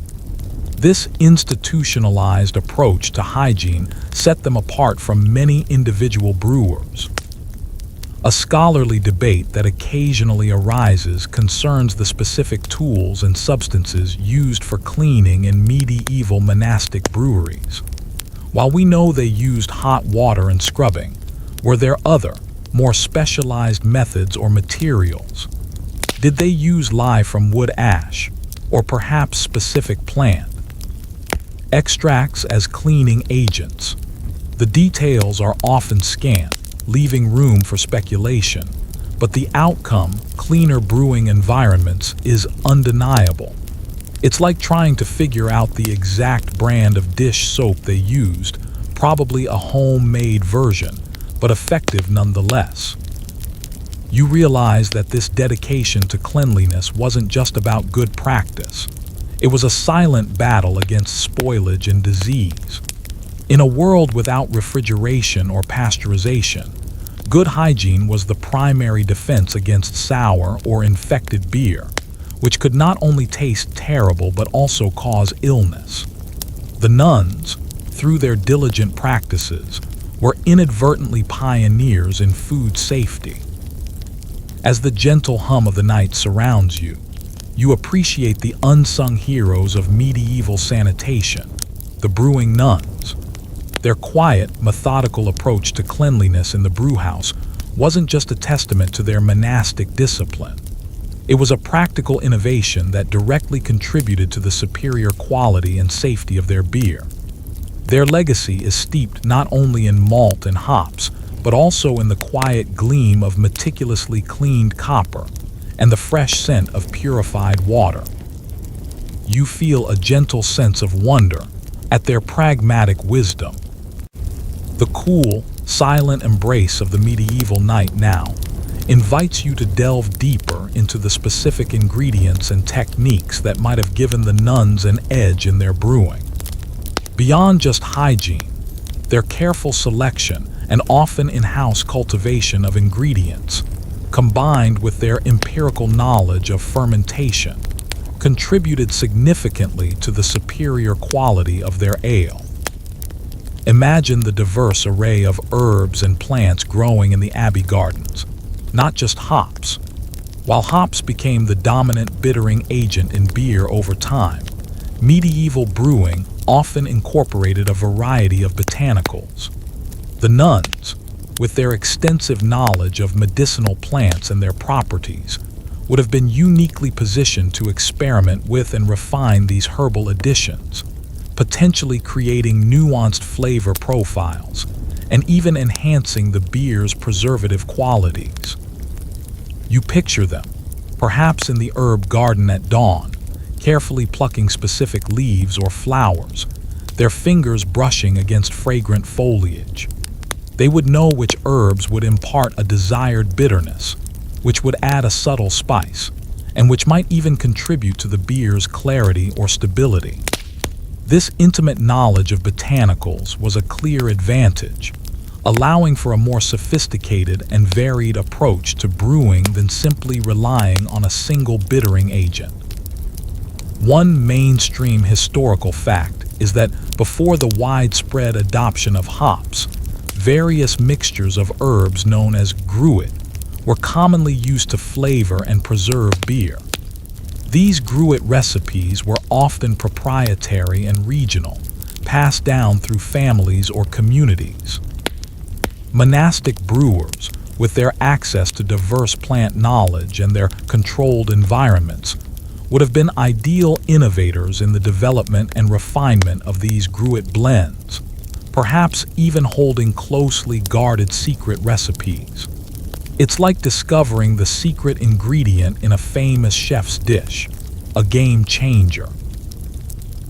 This institutionalized approach to hygiene set them apart from many individual brewers. A scholarly debate that occasionally arises concerns the specific tools and substances used for cleaning in medieval monastic breweries. While we know they used hot water and scrubbing, were there other, more specialized methods or materials? Did they use lye from wood ash, or perhaps specific plant extracts as cleaning agents? The details are often scant, leaving room for speculation, but the outcome, cleaner brewing environments, is undeniable. It's like trying to figure out the exact brand of dish soap they used, probably a homemade version, but effective nonetheless. You realize that this dedication to cleanliness wasn't just about good practice. It was a silent battle against spoilage and disease. In a world without refrigeration or pasteurization, good hygiene was the primary defense against sour or infected beer, which could not only taste terrible but also cause illness. The nuns, through their diligent practices, were inadvertently pioneers in food safety. As the gentle hum of the night surrounds you, you appreciate the unsung heroes of medieval sanitation, the brewing nuns. Their quiet, methodical approach to cleanliness in the brewhouse wasn't just a testament to their monastic discipline. It was a practical innovation that directly contributed to the superior quality and safety of their beer. Their legacy is steeped not only in malt and hops, but also in the quiet gleam of meticulously cleaned copper and the fresh scent of purified water. You feel a gentle sense of wonder at their pragmatic wisdom. The cool, silent embrace of the medieval night now invites you to delve deeper into the specific ingredients and techniques that might have given the nuns an edge in their brewing. Beyond just hygiene, their careful selection and often in-house cultivation of ingredients, combined with their empirical knowledge of fermentation, contributed significantly to the superior quality of their ale. Imagine the diverse array of herbs and plants growing in the Abbey gardens, not just hops. While hops became the dominant bittering agent in beer over time, medieval brewing often incorporated a variety of botanicals. The nuns, with their extensive knowledge of medicinal plants and their properties, would have been uniquely positioned to experiment with and refine these herbal additions, potentially creating nuanced flavor profiles and even enhancing the beer's preservative qualities. You picture them, perhaps in the herb garden at dawn, carefully plucking specific leaves or flowers, their fingers brushing against fragrant foliage. They would know which herbs would impart a desired bitterness, which would add a subtle spice, and which might even contribute to the beer's clarity or stability. This intimate knowledge of botanicals was a clear advantage, allowing for a more sophisticated and varied approach to brewing than simply relying on a single bittering agent. One mainstream historical fact is that before the widespread adoption of hops, various mixtures of herbs known as Brewed were commonly used to flavor and preserve beer. These Brewed recipes were often proprietary and regional, passed down through families or communities. Monastic brewers, with their access to diverse plant knowledge and their controlled environments, would have been ideal innovators in the development and refinement of these Brewed blends, perhaps even holding closely guarded secret recipes. It's like discovering the secret ingredient in a famous chef's dish, a game changer.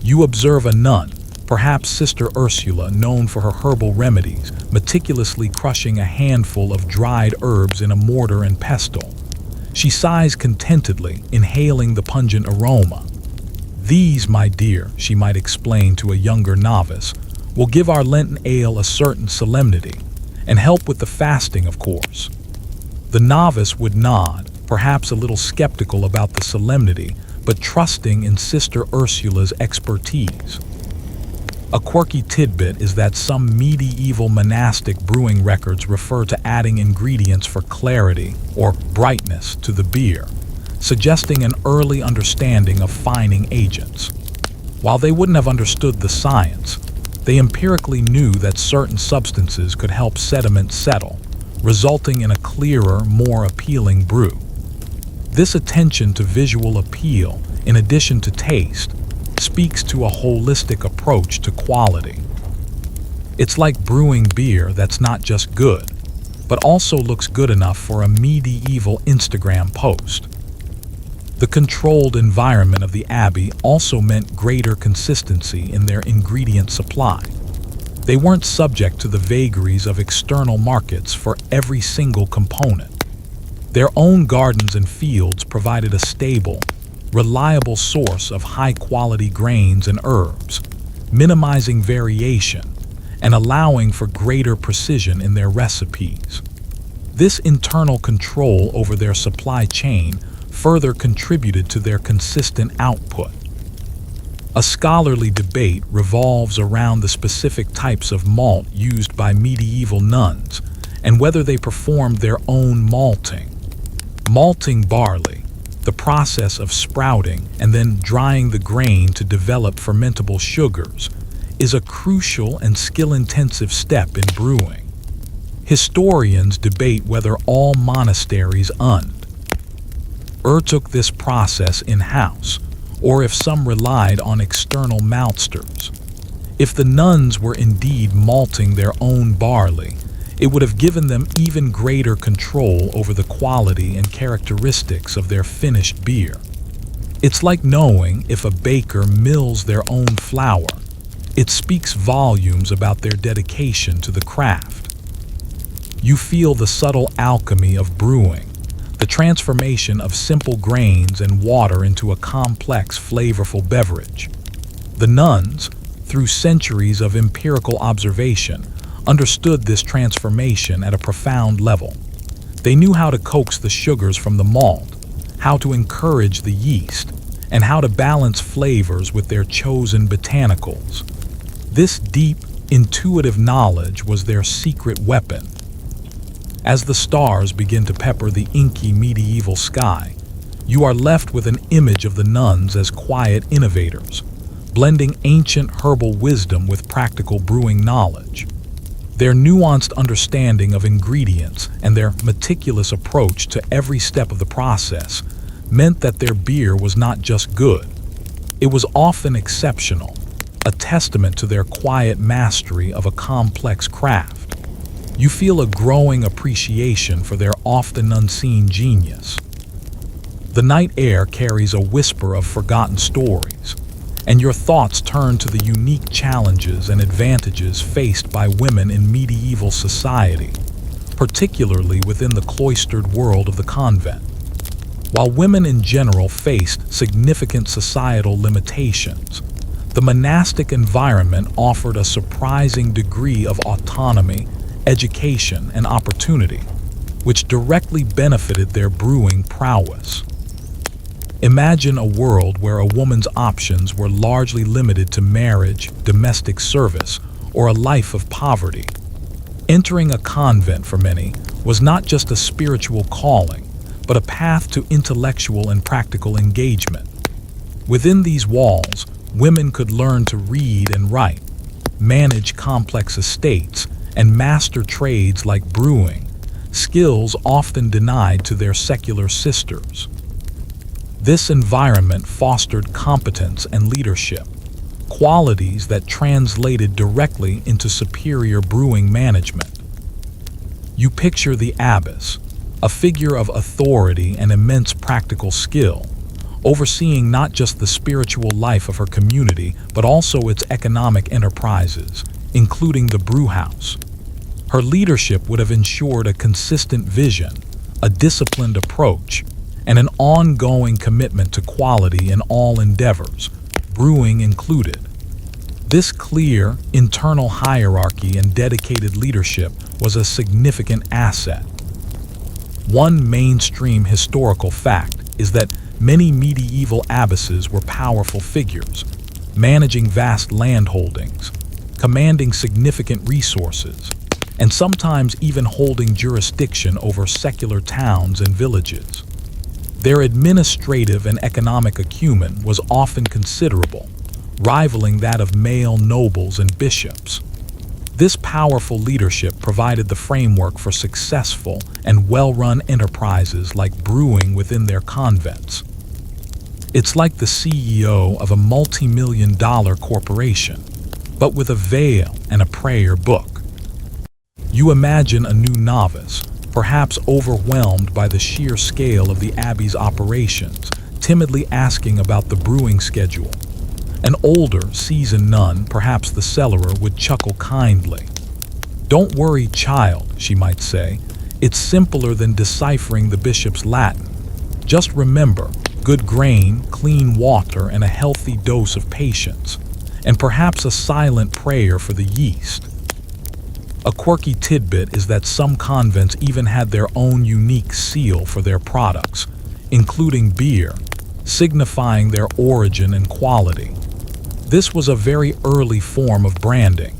You observe a nun, perhaps Sister Ursula, known for her herbal remedies, meticulously crushing a handful of dried herbs in a mortar and pestle. She sighs contentedly, inhaling the pungent aroma. "These, my dear," she might explain to a younger novice, "will give our Lenten ale a certain solemnity, and help with the fasting, of course." The novice would nod, perhaps a little skeptical about the solemnity, but trusting in Sister Ursula's expertise. A quirky tidbit is that some medieval monastic brewing records refer to adding ingredients for clarity or brightness to the beer, suggesting an early understanding of fining agents. While they wouldn't have understood the science, they empirically knew that certain substances could help sediment settle, resulting in a clearer, more appealing brew. This attention to visual appeal, in addition to taste, speaks to a holistic approach to quality. It's like brewing beer that's not just good, but also looks good enough for a medieval Instagram post. The controlled environment of the Abbey also meant greater consistency in their ingredient supply. They weren't subject to the vagaries of external markets for every single component. Their own gardens and fields provided a stable, reliable source of high-quality grains and herbs, minimizing variation and allowing for greater precision in their recipes. This internal control over their supply chain further contributed to their consistent output. A scholarly debate revolves around the specific types of malt used by medieval nuns and whether they performed their own malting. Malting barley, the process of sprouting and then drying the grain to develop fermentable sugars, is a crucial and skill-intensive step in brewing. Historians debate whether all monasteries undertook this process in-house, or if some relied on external maltsters. If the nuns were indeed malting their own barley, it would have given them even greater control over the quality and characteristics of their finished beer. It's like knowing if a baker mills their own flour. It speaks volumes about their dedication to the craft. You feel the subtle alchemy of brewing, the transformation of simple grains and water into a complex, flavorful beverage. The nuns, through centuries of empirical observation, understood this transformation at a profound level. They knew how to coax the sugars from the malt, how to encourage the yeast, and how to balance flavors with their chosen botanicals. This deep, intuitive knowledge was their secret weapon. As the stars begin to pepper the inky medieval sky, you are left with an image of the nuns as quiet innovators, blending ancient herbal wisdom with practical brewing knowledge. Their nuanced understanding of ingredients and their meticulous approach to every step of the process meant that their beer was not just good. It was often exceptional, a testament to their quiet mastery of a complex craft. You feel a growing appreciation for their often unseen genius. The night air carries a whisper of forgotten stories, and your thoughts turn to the unique challenges and advantages faced by women in medieval society, particularly within the cloistered world of the convent. While women in general faced significant societal limitations, the monastic environment offered a surprising degree of autonomy, education, and opportunity, which directly benefited their brewing prowess. Imagine a world where a woman's options were largely limited to marriage, domestic service, or a life of poverty. Entering a convent for many was not just a spiritual calling, but a path to intellectual and practical engagement. Within these walls, women could learn to read and write, manage complex estates, and master trades like brewing, skills often denied to their secular sisters. This environment fostered competence and leadership, qualities that translated directly into superior brewing management. You picture the abbess, a figure of authority and immense practical skill, overseeing not just the spiritual life of her community, but also its economic enterprises, including the Brewhouse. Her leadership would have ensured a consistent vision, a disciplined approach, and an ongoing commitment to quality in all endeavors, brewing included. This clear, internal hierarchy and dedicated leadership was a significant asset. One mainstream historical fact is that many medieval abbesses were powerful figures, managing vast landholdings, commanding significant resources, and sometimes even holding jurisdiction over secular towns and villages. Their administrative and economic acumen was often considerable, rivaling that of male nobles and bishops. This powerful leadership provided the framework for successful and well-run enterprises like brewing within their convents. It's like the CEO of a multi-million-dollar corporation, but with a veil and a prayer book. You imagine a new novice, perhaps overwhelmed by the sheer scale of the Abbey's operations, timidly asking about the brewing schedule. An older, seasoned nun, perhaps the cellarer, would chuckle kindly. "Don't worry, child," she might say. "It's simpler than deciphering the bishop's Latin. Just remember, good grain, clean water, and a healthy dose of patience, and perhaps a silent prayer for the yeast." A quirky tidbit is that some convents even had their own unique seal for their products, including beer, signifying their origin and quality. This was a very early form of branding,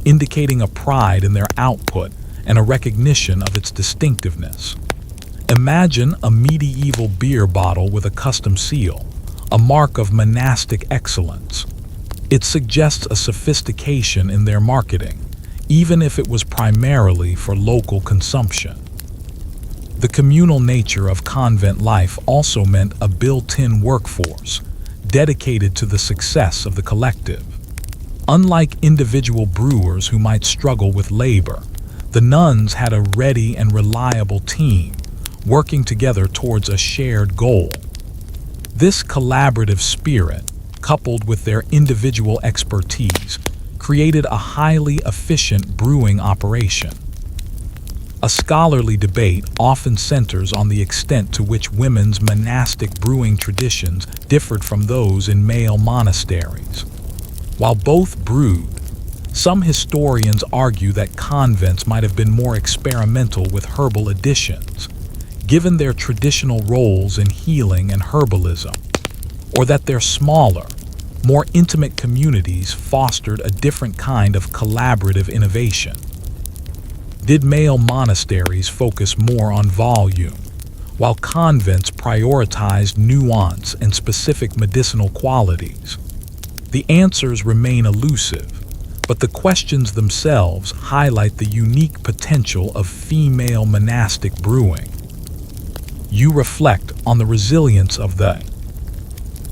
indicating a pride in their output and a recognition of its distinctiveness. Imagine a medieval beer bottle with a custom seal, a mark of monastic excellence. It suggests a sophistication in their marketing, even if it was primarily for local consumption. The communal nature of convent life also meant a built-in workforce, dedicated to the success of the collective. Unlike individual brewers who might struggle with labor, the nuns had a ready and reliable team, working together towards a shared goal. This collaborative spirit, coupled with their individual expertise, created a highly efficient brewing operation. A scholarly debate often centers on the extent to which women's monastic brewing traditions differed from those in male monasteries. While both brewed, some historians argue that convents might have been more experimental with herbal additions, given their traditional roles in healing and herbalism, or that their smaller, more intimate communities fostered a different kind of collaborative innovation. Did male monasteries focus more on volume, while convents prioritized nuance and specific medicinal qualities? The answers remain elusive, but the questions themselves highlight the unique potential of female monastic brewing. You reflect on the resilience of the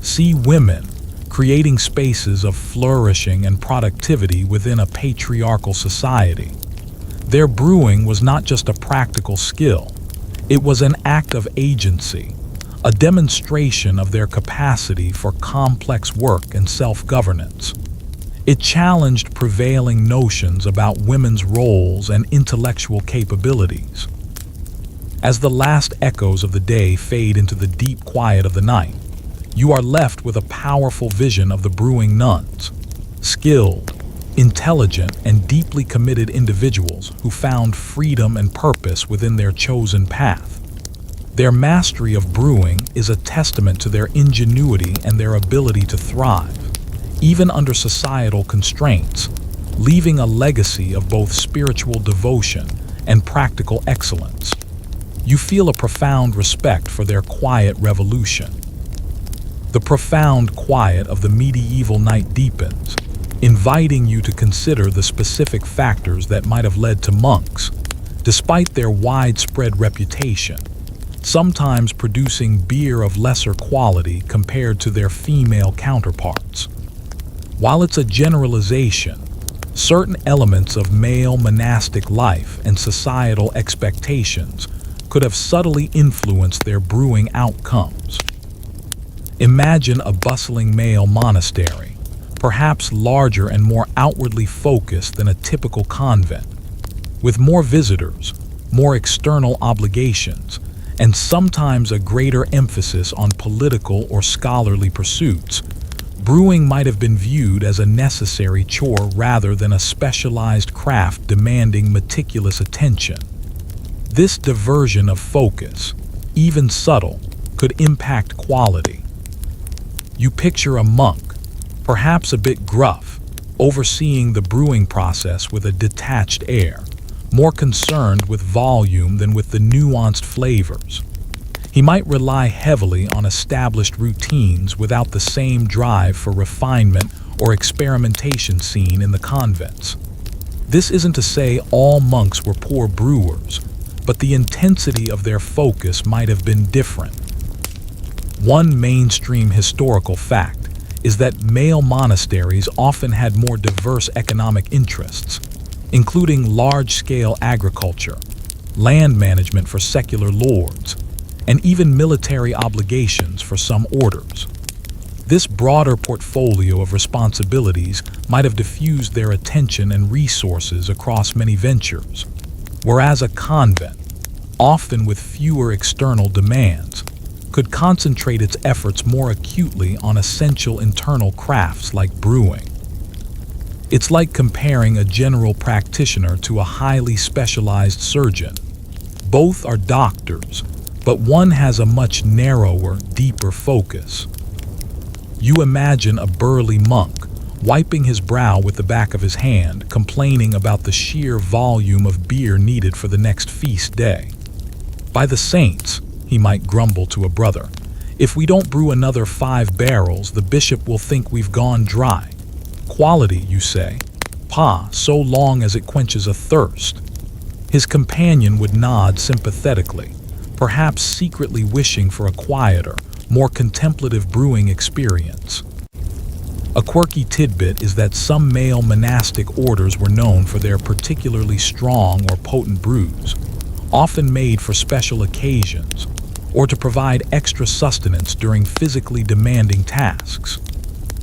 see women creating spaces of flourishing and productivity within a patriarchal society. Their brewing was not just a practical skill, it was an act of agency, a demonstration of their capacity for complex work and self-governance. It challenged prevailing notions about women's roles and intellectual capabilities. As the last echoes of the day fade into the deep quiet of the night, you are left with a powerful vision of the brewing nuns, skilled, intelligent, and deeply committed individuals who found freedom and purpose within their chosen path. Their mastery of brewing is a testament to their ingenuity and their ability to thrive, even under societal constraints, leaving a legacy of both spiritual devotion and practical excellence. You feel a profound respect for their quiet revolution. The profound quiet of the medieval night deepens, inviting you to consider the specific factors that might have led to monks, despite their widespread reputation, sometimes producing beer of lesser quality compared to their female counterparts. While it's a generalization, certain elements of male monastic life and societal expectations could have subtly influenced their brewing outcomes. Imagine a bustling male monastery, perhaps larger and more outwardly focused than a typical convent, with more visitors, more external obligations, and sometimes a greater emphasis on political or scholarly pursuits. Brewing might have been viewed as a necessary chore rather than a specialized craft demanding meticulous attention. This diversion of focus, even subtle, could impact quality. You picture a monk, perhaps a bit gruff, overseeing the brewing process with a detached air, more concerned with volume than with the nuanced flavors. He might rely heavily on established routines without the same drive for refinement or experimentation seen in the convents. This isn't to say all monks were poor brewers, but the intensity of their focus might have been different. One mainstream historical fact is that male monasteries often had more diverse economic interests, including large-scale agriculture, land management for secular lords, and even military obligations for some orders. This broader portfolio of responsibilities might have diffused their attention and resources across many ventures, whereas a convent, often with fewer external demands, could concentrate its efforts more acutely on essential internal crafts like brewing. It's like comparing a general practitioner to a highly specialized surgeon. Both are doctors, but one has a much narrower, deeper focus. You imagine a burly monk wiping his brow with the back of his hand, complaining about the sheer volume of beer needed for the next feast day. By the saints, he might grumble to a brother, if we don't brew another 5 barrels, the bishop will think we've gone dry. Quality, you say? So long as it quenches a thirst. His companion would nod sympathetically, perhaps secretly wishing for a quieter, more contemplative brewing experience. A quirky tidbit is that some male monastic orders were known for their particularly strong or potent brews, often made for special occasions, or to provide extra sustenance during physically demanding tasks.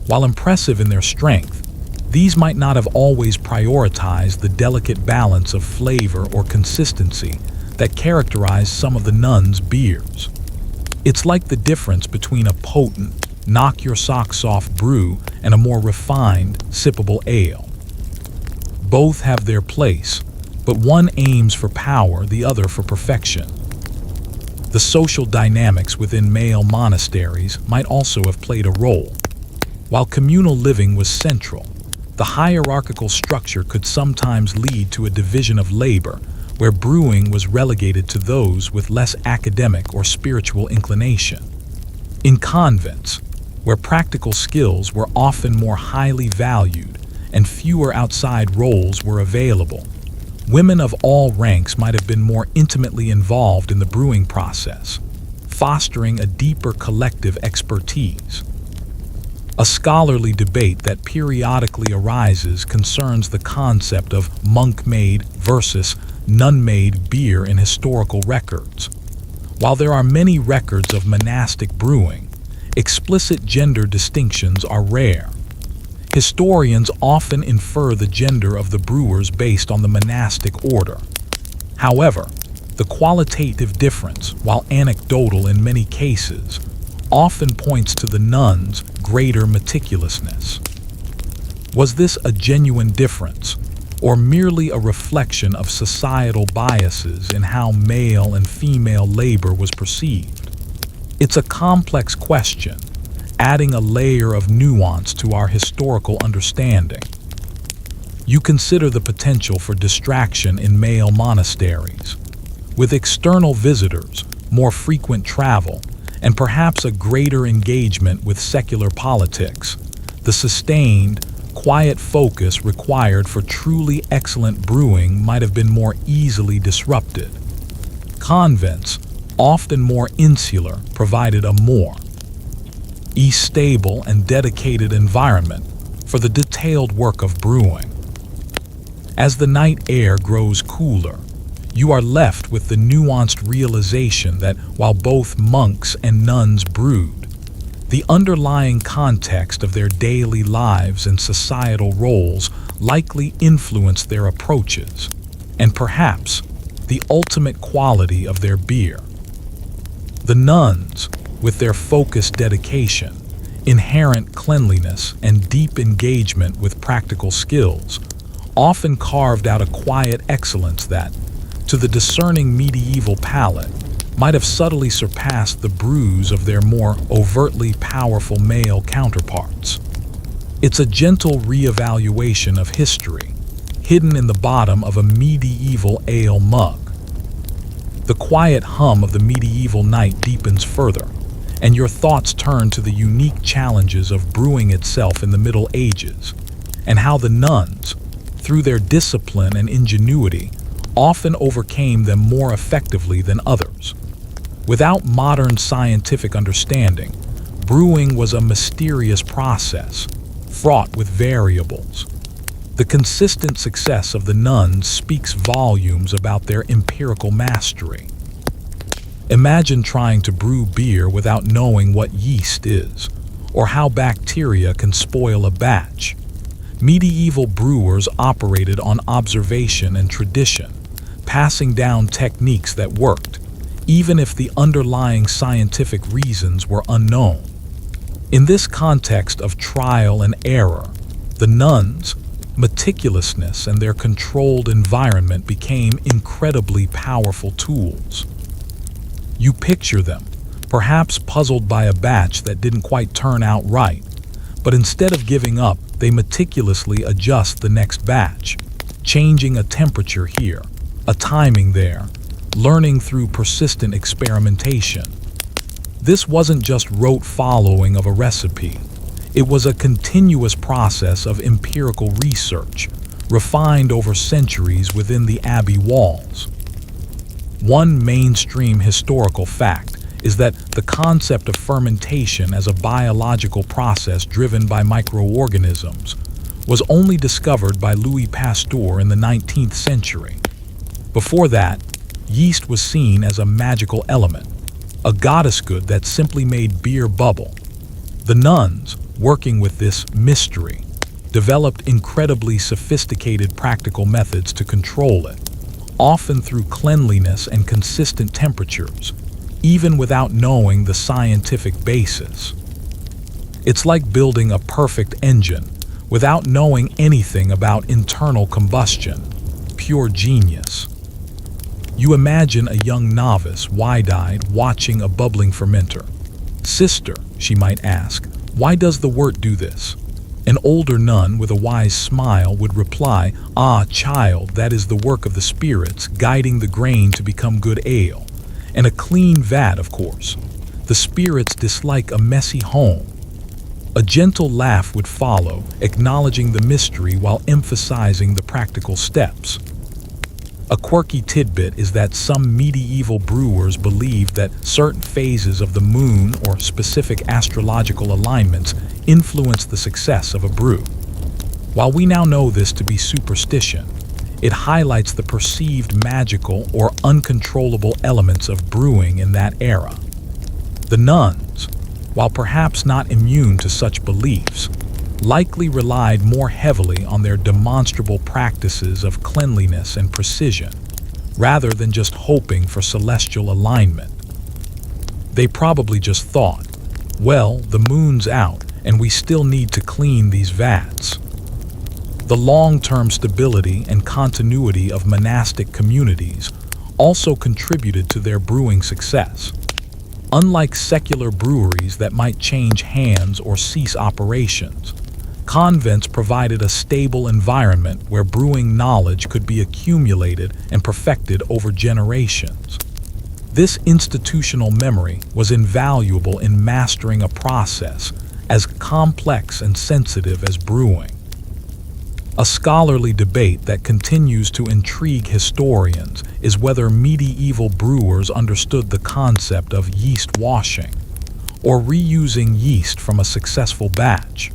While impressive in their strength, these might not have always prioritized the delicate balance of flavor or consistency that characterized some of the nuns' beers. It's like the difference between a potent, knock-your-socks-off brew and a more refined, sippable ale. Both have their place, but one aims for power, the other for perfection. The social dynamics within male monasteries might also have played a role. While communal living was central, the hierarchical structure could sometimes lead to a division of labor, where brewing was relegated to those with less academic or spiritual inclination. In convents, where practical skills were often more highly valued and fewer outside roles were available, women of all ranks might have been more intimately involved in the brewing process, fostering a deeper collective expertise. A scholarly debate that periodically arises concerns the concept of monk-made versus nun-made beer in historical records. While there are many records of monastic brewing, explicit gender distinctions are rare. Historians often infer the gender of the brewers based on the monastic order. However, the qualitative difference, while anecdotal in many cases, often points to the nuns' greater meticulousness. Was this a genuine difference, or merely a reflection of societal biases in how male and female labor was perceived? It's a complex question, adding a layer of nuance to our historical understanding. You consider the potential for distraction in male monasteries. With external visitors, more frequent travel, and perhaps a greater engagement with secular politics, the sustained, quiet focus required for truly excellent brewing might have been more easily disrupted. Convents, often more insular, provided a more stable and dedicated environment for the detailed work of brewing. As the night air grows cooler, you are left with the nuanced realization that while both monks and nuns brewed, the underlying context of their daily lives and societal roles likely influenced their approaches, and perhaps the ultimate quality of their beer. The nuns, with their focused dedication, inherent cleanliness, and deep engagement with practical skills, often carved out a quiet excellence that, to the discerning medieval palate, might have subtly surpassed the brews of their more overtly powerful male counterparts. It's a gentle reevaluation of history, hidden in the bottom of a medieval ale mug. The quiet hum of the medieval night deepens further, and your thoughts turn to the unique challenges of brewing itself in the Middle Ages, and how the nuns, through their discipline and ingenuity, often overcame them more effectively than others. Without modern scientific understanding, brewing was a mysterious process, fraught with variables. The consistent success of the nuns speaks volumes about their empirical mastery. Imagine trying to brew beer without knowing what yeast is, or how bacteria can spoil a batch. Medieval brewers operated on observation and tradition, passing down techniques that worked, even if the underlying scientific reasons were unknown. In this context of trial and error, the nuns' meticulousness and their controlled environment became incredibly powerful tools. You picture them, perhaps puzzled by a batch that didn't quite turn out right, but instead of giving up, they meticulously adjust the next batch, changing a temperature here, a timing there, learning through persistent experimentation. This wasn't just rote following of a recipe. It was a continuous process of empirical research, refined over centuries within the Abbey walls. One mainstream historical fact is that the concept of fermentation as a biological process driven by microorganisms was only discovered by Louis Pasteur in the 19th century. Before that, yeast was seen as a magical element, a goddess good that simply made beer bubble. The nuns, working with this mystery, developed incredibly sophisticated practical methods to control it, often through cleanliness and consistent temperatures, even without knowing the scientific basis. It's like building a perfect engine without knowing anything about internal combustion. Pure genius. You imagine a young novice, wide-eyed, watching a bubbling fermenter. "Sister," she might ask, "why does the wort do this?" An older nun with a wise smile would reply, "Ah, child, that is the work of the spirits, guiding the grain to become good ale. And a clean vat, of course. The spirits dislike a messy home." A gentle laugh would follow, acknowledging the mystery while emphasizing the practical steps. A quirky tidbit is that some medieval brewers believed that certain phases of the moon or specific astrological alignments influence the success of a brew. While we now know this to be superstition, it highlights the perceived magical or uncontrollable elements of brewing in that era. The nuns, while perhaps not immune to such beliefs, likely relied more heavily on their demonstrable practices of cleanliness and precision, rather than just hoping for celestial alignment. They probably just thought, well, the moon's out and we still need to clean these vats. The long-term stability and continuity of monastic communities also contributed to their brewing success. Unlike secular breweries that might change hands or cease operations, convents provided a stable environment where brewing knowledge could be accumulated and perfected over generations. This institutional memory was invaluable in mastering a process as complex and sensitive as brewing. A scholarly debate that continues to intrigue historians is whether medieval brewers understood the concept of yeast washing, or reusing yeast from a successful batch.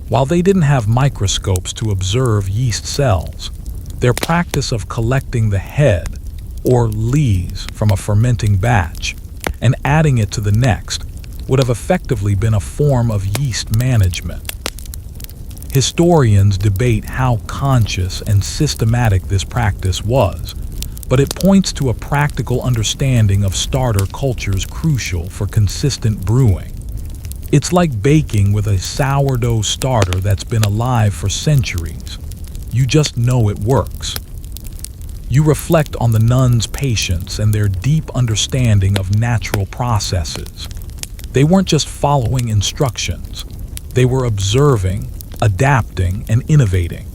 While they didn't have microscopes to observe yeast cells, their practice of collecting the head, or lees, from a fermenting batch and adding it to the next would have effectively been a form of yeast management. Historians debate how conscious and systematic this practice was, but it points to a practical understanding of starter cultures crucial for consistent brewing. It's like baking with a sourdough starter that's been alive for centuries. You just know it works. You reflect on the nuns' patience and their deep understanding of natural processes. They weren't just following instructions. They were observing, adapting, and innovating.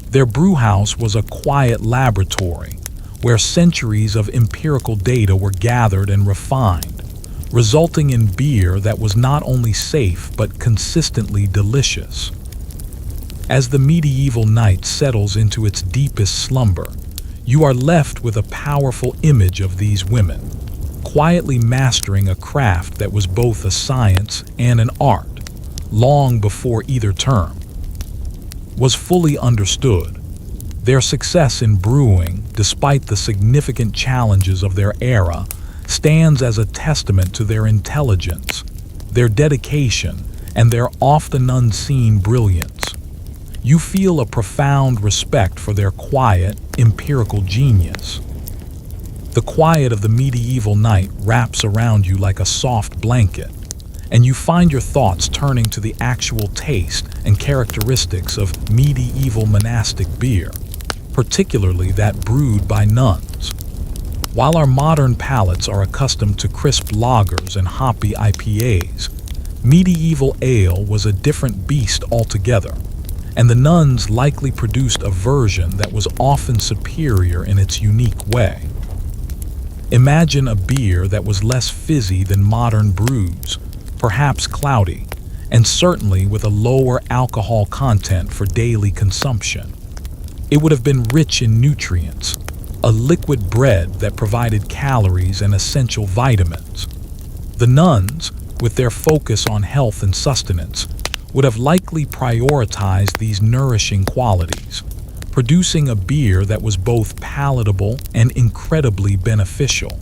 Their brewhouse was a quiet laboratory where centuries of empirical data were gathered and refined, resulting in beer that was not only safe but consistently delicious. As the medieval night settles into its deepest slumber, you are left with a powerful image of these women, quietly mastering a craft that was both a science and an art, long before either term was fully understood. Their success in brewing, despite the significant challenges of their era, stands as a testament to their intelligence, their dedication, and their often unseen brilliance. You feel a profound respect for their quiet, empirical genius. The quiet of the medieval night wraps around you like a soft blanket, and you find your thoughts turning to the actual taste and characteristics of medieval monastic beer, particularly that brewed by nuns. While our modern palates are accustomed to crisp lagers and hoppy IPAs, medieval ale was a different beast altogether, and the nuns likely produced a version that was often superior in its unique way. Imagine a beer that was less fizzy than modern brews, perhaps cloudy, and certainly with a lower alcohol content for daily consumption. It would have been rich in nutrients, a liquid bread that provided calories and essential vitamins. The nuns, with their focus on health and sustenance, would have likely prioritized these nourishing qualities, producing a beer that was both palatable and incredibly beneficial.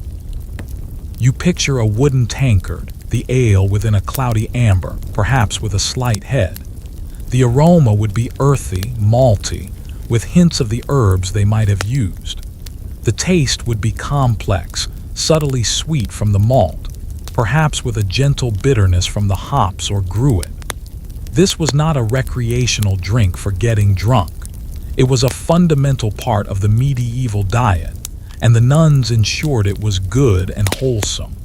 You picture a wooden tankard, the ale within a cloudy amber, perhaps with a slight head. The aroma would be earthy, malty, with hints of the herbs they might have used. The taste would be complex, subtly sweet from the malt, perhaps with a gentle bitterness from the hops or gruit. This was not a recreational drink for getting drunk. It was a fundamental part of the medieval diet, and the nuns ensured it was good and wholesome.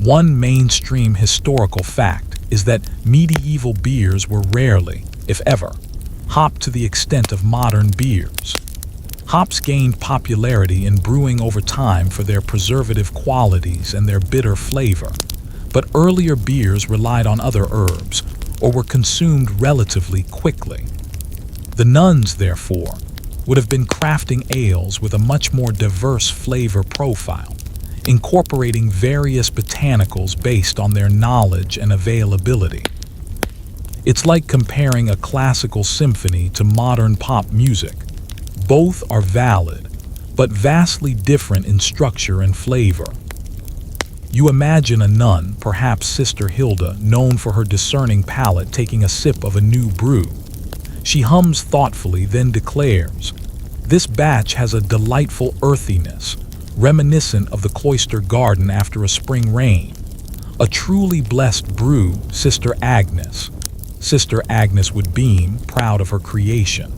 One mainstream historical fact is that medieval beers were rarely, if ever, hopped to the extent of modern beers. Hops gained popularity in brewing over time for their preservative qualities and their bitter flavor, but earlier beers relied on other herbs or were consumed relatively quickly. The nuns, therefore, would have been crafting ales with a much more diverse flavor profile, incorporating various botanicals based on their knowledge and availability. It's like comparing a classical symphony to modern pop music. Both are valid, but vastly different in structure and flavor. You imagine a nun, perhaps Sister Hilda, known for her discerning palate, taking a sip of a new brew. She hums thoughtfully, then declares, "This batch has a delightful earthiness, reminiscent of the cloister garden after a spring rain. A truly blessed brew, Sister Agnes." Sister Agnes would beam, proud of her creation.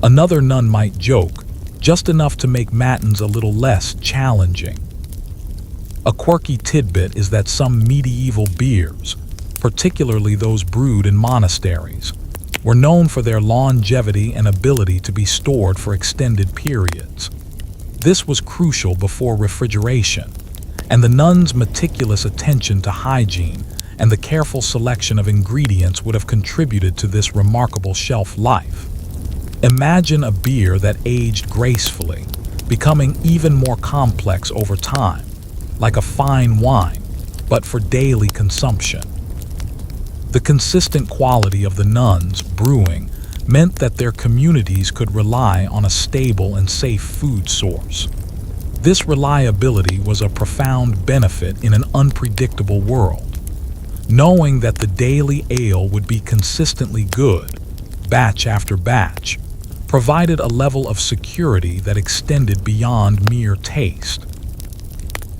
Another nun might joke, just enough to make matins a little less challenging. A quirky tidbit is that some medieval beers, particularly those brewed in monasteries, were known for their longevity and ability to be stored for extended periods. This was crucial before refrigeration, and the nuns' meticulous attention to hygiene and the careful selection of ingredients would have contributed to this remarkable shelf life. Imagine a beer that aged gracefully, becoming even more complex over time, like a fine wine, but for daily consumption. The consistent quality of the nuns' brewing meant that their communities could rely on a stable and safe food source. This reliability was a profound benefit in an unpredictable world. Knowing that the daily ale would be consistently good, batch after batch, provided a level of security that extended beyond mere taste.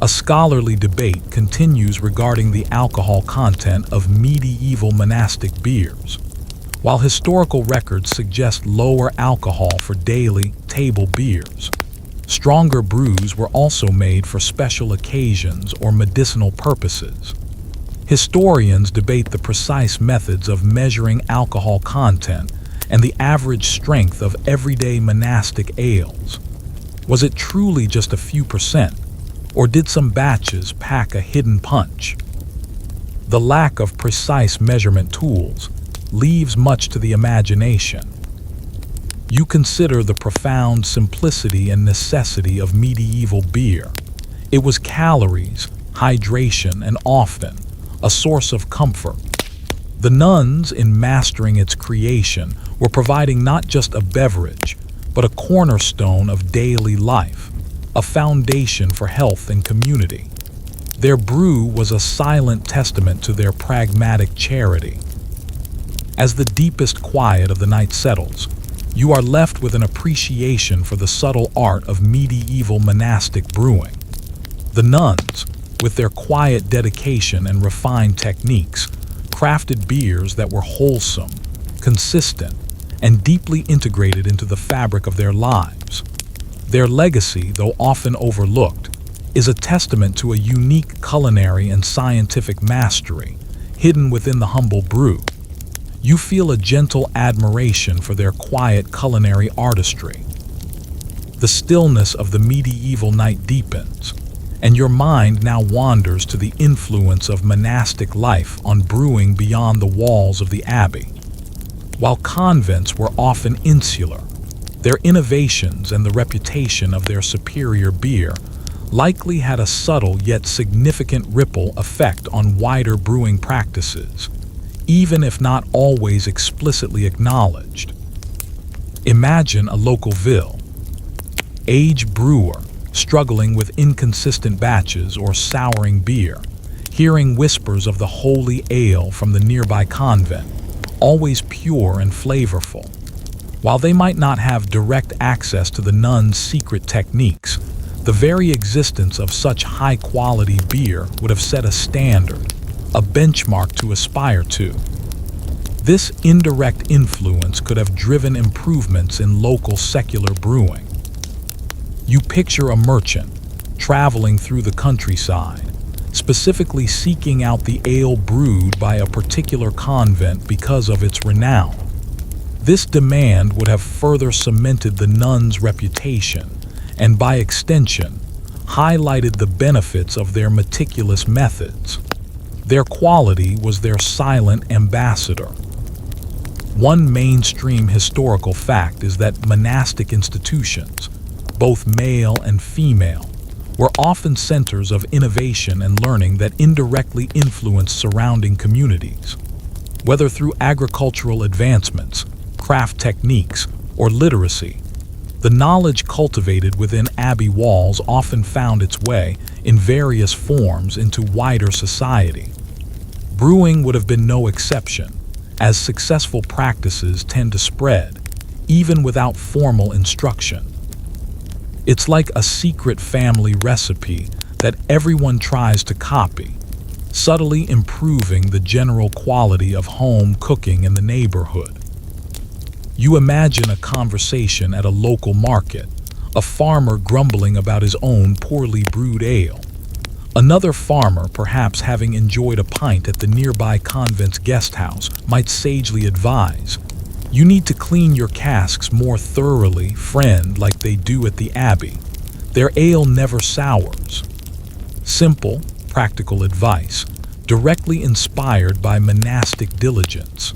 A scholarly debate continues regarding the alcohol content of medieval monastic beers. While historical records suggest lower alcohol for daily table beers, stronger brews were also made for special occasions or medicinal purposes. Historians debate the precise methods of measuring alcohol content and the average strength of everyday monastic ales. Was it truly just a few percent, or did some batches pack a hidden punch? The lack of precise measurement tools leaves much to the imagination. You consider the profound simplicity and necessity of medieval beer. It was calories, hydration, and often a source of comfort. The nuns, in mastering its creation, were providing not just a beverage, but a cornerstone of daily life, a foundation for health and community. Their brew was a silent testament to their pragmatic charity. As the deepest quiet of the night settles, you are left with an appreciation for the subtle art of medieval monastic brewing. The nuns, with their quiet dedication and refined techniques, crafted beers that were wholesome, consistent, and deeply integrated into the fabric of their lives. Their legacy, though often overlooked, is a testament to a unique culinary and scientific mastery hidden within the humble brew. You feel a gentle admiration for their quiet culinary artistry. The stillness of the medieval night deepens, and your mind now wanders to the influence of monastic life on brewing beyond the walls of the Abbey. While convents were often insular, their innovations and the reputation of their superior beer likely had a subtle yet significant ripple effect on wider brewing practices, even if not always explicitly acknowledged. Imagine a local ville, aged brewer struggling with inconsistent batches or souring beer, hearing whispers of the holy ale from the nearby convent, always pure and flavorful. While they might not have direct access to the nuns' secret techniques, the very existence of such high-quality beer would have set a standard, a benchmark to aspire to. This indirect influence could have driven improvements in local secular brewing. You picture a merchant traveling through the countryside, specifically seeking out the ale brewed by a particular convent because of its renown. This demand would have further cemented the nuns' reputation and, by extension, highlighted the benefits of their meticulous methods. Their quality was their silent ambassador. One mainstream historical fact is that monastic institutions, both male and female, were often centers of innovation and learning that indirectly influenced surrounding communities. Whether through agricultural advancements, craft techniques, or literacy, the knowledge cultivated within Abbey walls often found its way, in various forms, into wider society. Brewing would have been no exception, as successful practices tend to spread, even without formal instruction. It's like a secret family recipe that everyone tries to copy, subtly improving the general quality of home cooking in the neighborhood. You imagine a conversation at a local market, a farmer grumbling about his own poorly brewed ale. Another farmer, perhaps having enjoyed a pint at the nearby convent's guest house, might sagely advise, "You need to clean your casks more thoroughly, friend, like they do at the Abbey. Their ale never sours." Simple, practical advice, directly inspired by monastic diligence.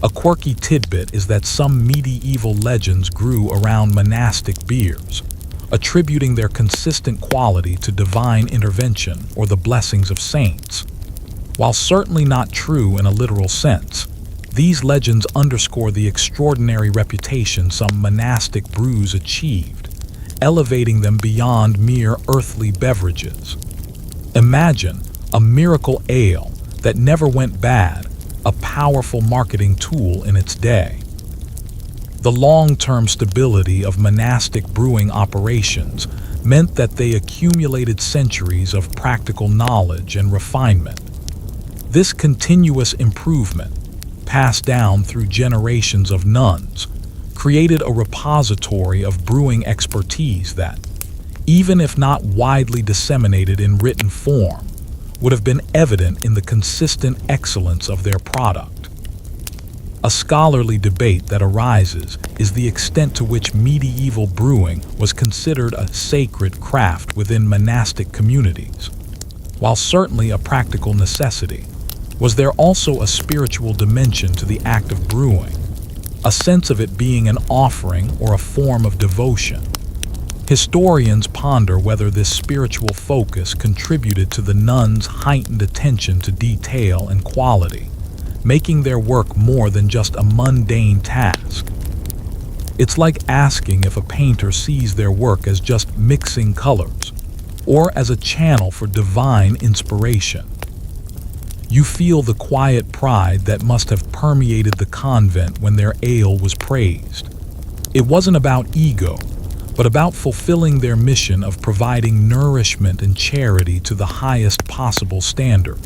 A quirky tidbit is that some medieval legends grew around monastic beers, attributing their consistent quality to divine intervention or the blessings of saints. While certainly not true in a literal sense, these legends underscore the extraordinary reputation some monastic brews achieved, elevating them beyond mere earthly beverages. Imagine a miracle ale that never went bad, a powerful marketing tool in its day. The long-term stability of monastic brewing operations meant that they accumulated centuries of practical knowledge and refinement. This continuous improvement, passed down through generations of nuns, created a repository of brewing expertise that, even if not widely disseminated in written form, would have been evident in the consistent excellence of their product. A scholarly debate that arises is the extent to which medieval brewing was considered a sacred craft within monastic communities. While certainly a practical necessity, was there also a spiritual dimension to the act of brewing, a sense of it being an offering or a form of devotion? Historians ponder whether this spiritual focus contributed to the nuns' heightened attention to detail and quality, making their work more than just a mundane task. It's like asking if a painter sees their work as just mixing colors, or as a channel for divine inspiration. You feel the quiet pride that must have permeated the convent when their ale was praised. It wasn't about ego, but about fulfilling their mission of providing nourishment and charity to the highest possible standard.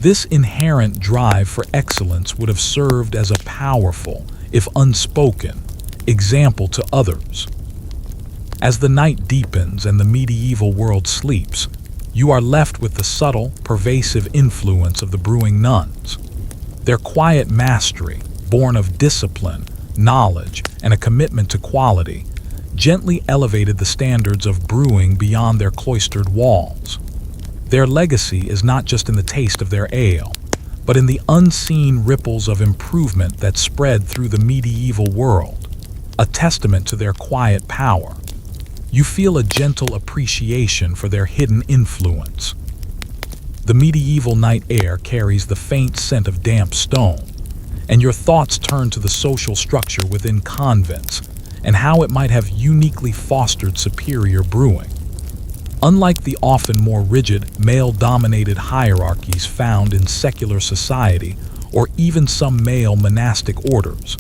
This inherent drive for excellence would have served as a powerful, if unspoken, example to others. As the night deepens and the medieval world sleeps, you are left with the subtle, pervasive influence of the brewing nuns. Their quiet mastery, born of discipline, knowledge, and a commitment to quality, gently elevated the standards of brewing beyond their cloistered walls. Their legacy is not just in the taste of their ale, but in the unseen ripples of improvement that spread through the medieval world, a testament to their quiet power. You feel a gentle appreciation for their hidden influence. The medieval night air carries the faint scent of damp stone, and your thoughts turn to the social structure within convents and how it might have uniquely fostered superior brewing. Unlike the often more rigid, male-dominated hierarchies found in secular society or even some male monastic orders,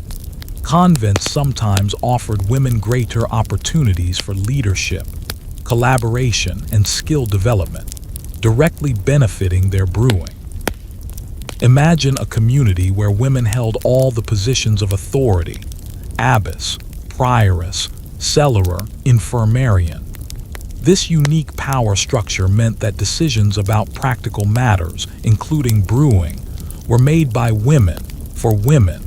convents sometimes offered women greater opportunities for leadership, collaboration, and skill development, directly benefiting their brewing. Imagine a community where women held all the positions of authority: abbess, prioress, cellarer, infirmarian. This unique power structure meant that decisions about practical matters, including brewing, were made by women, for women,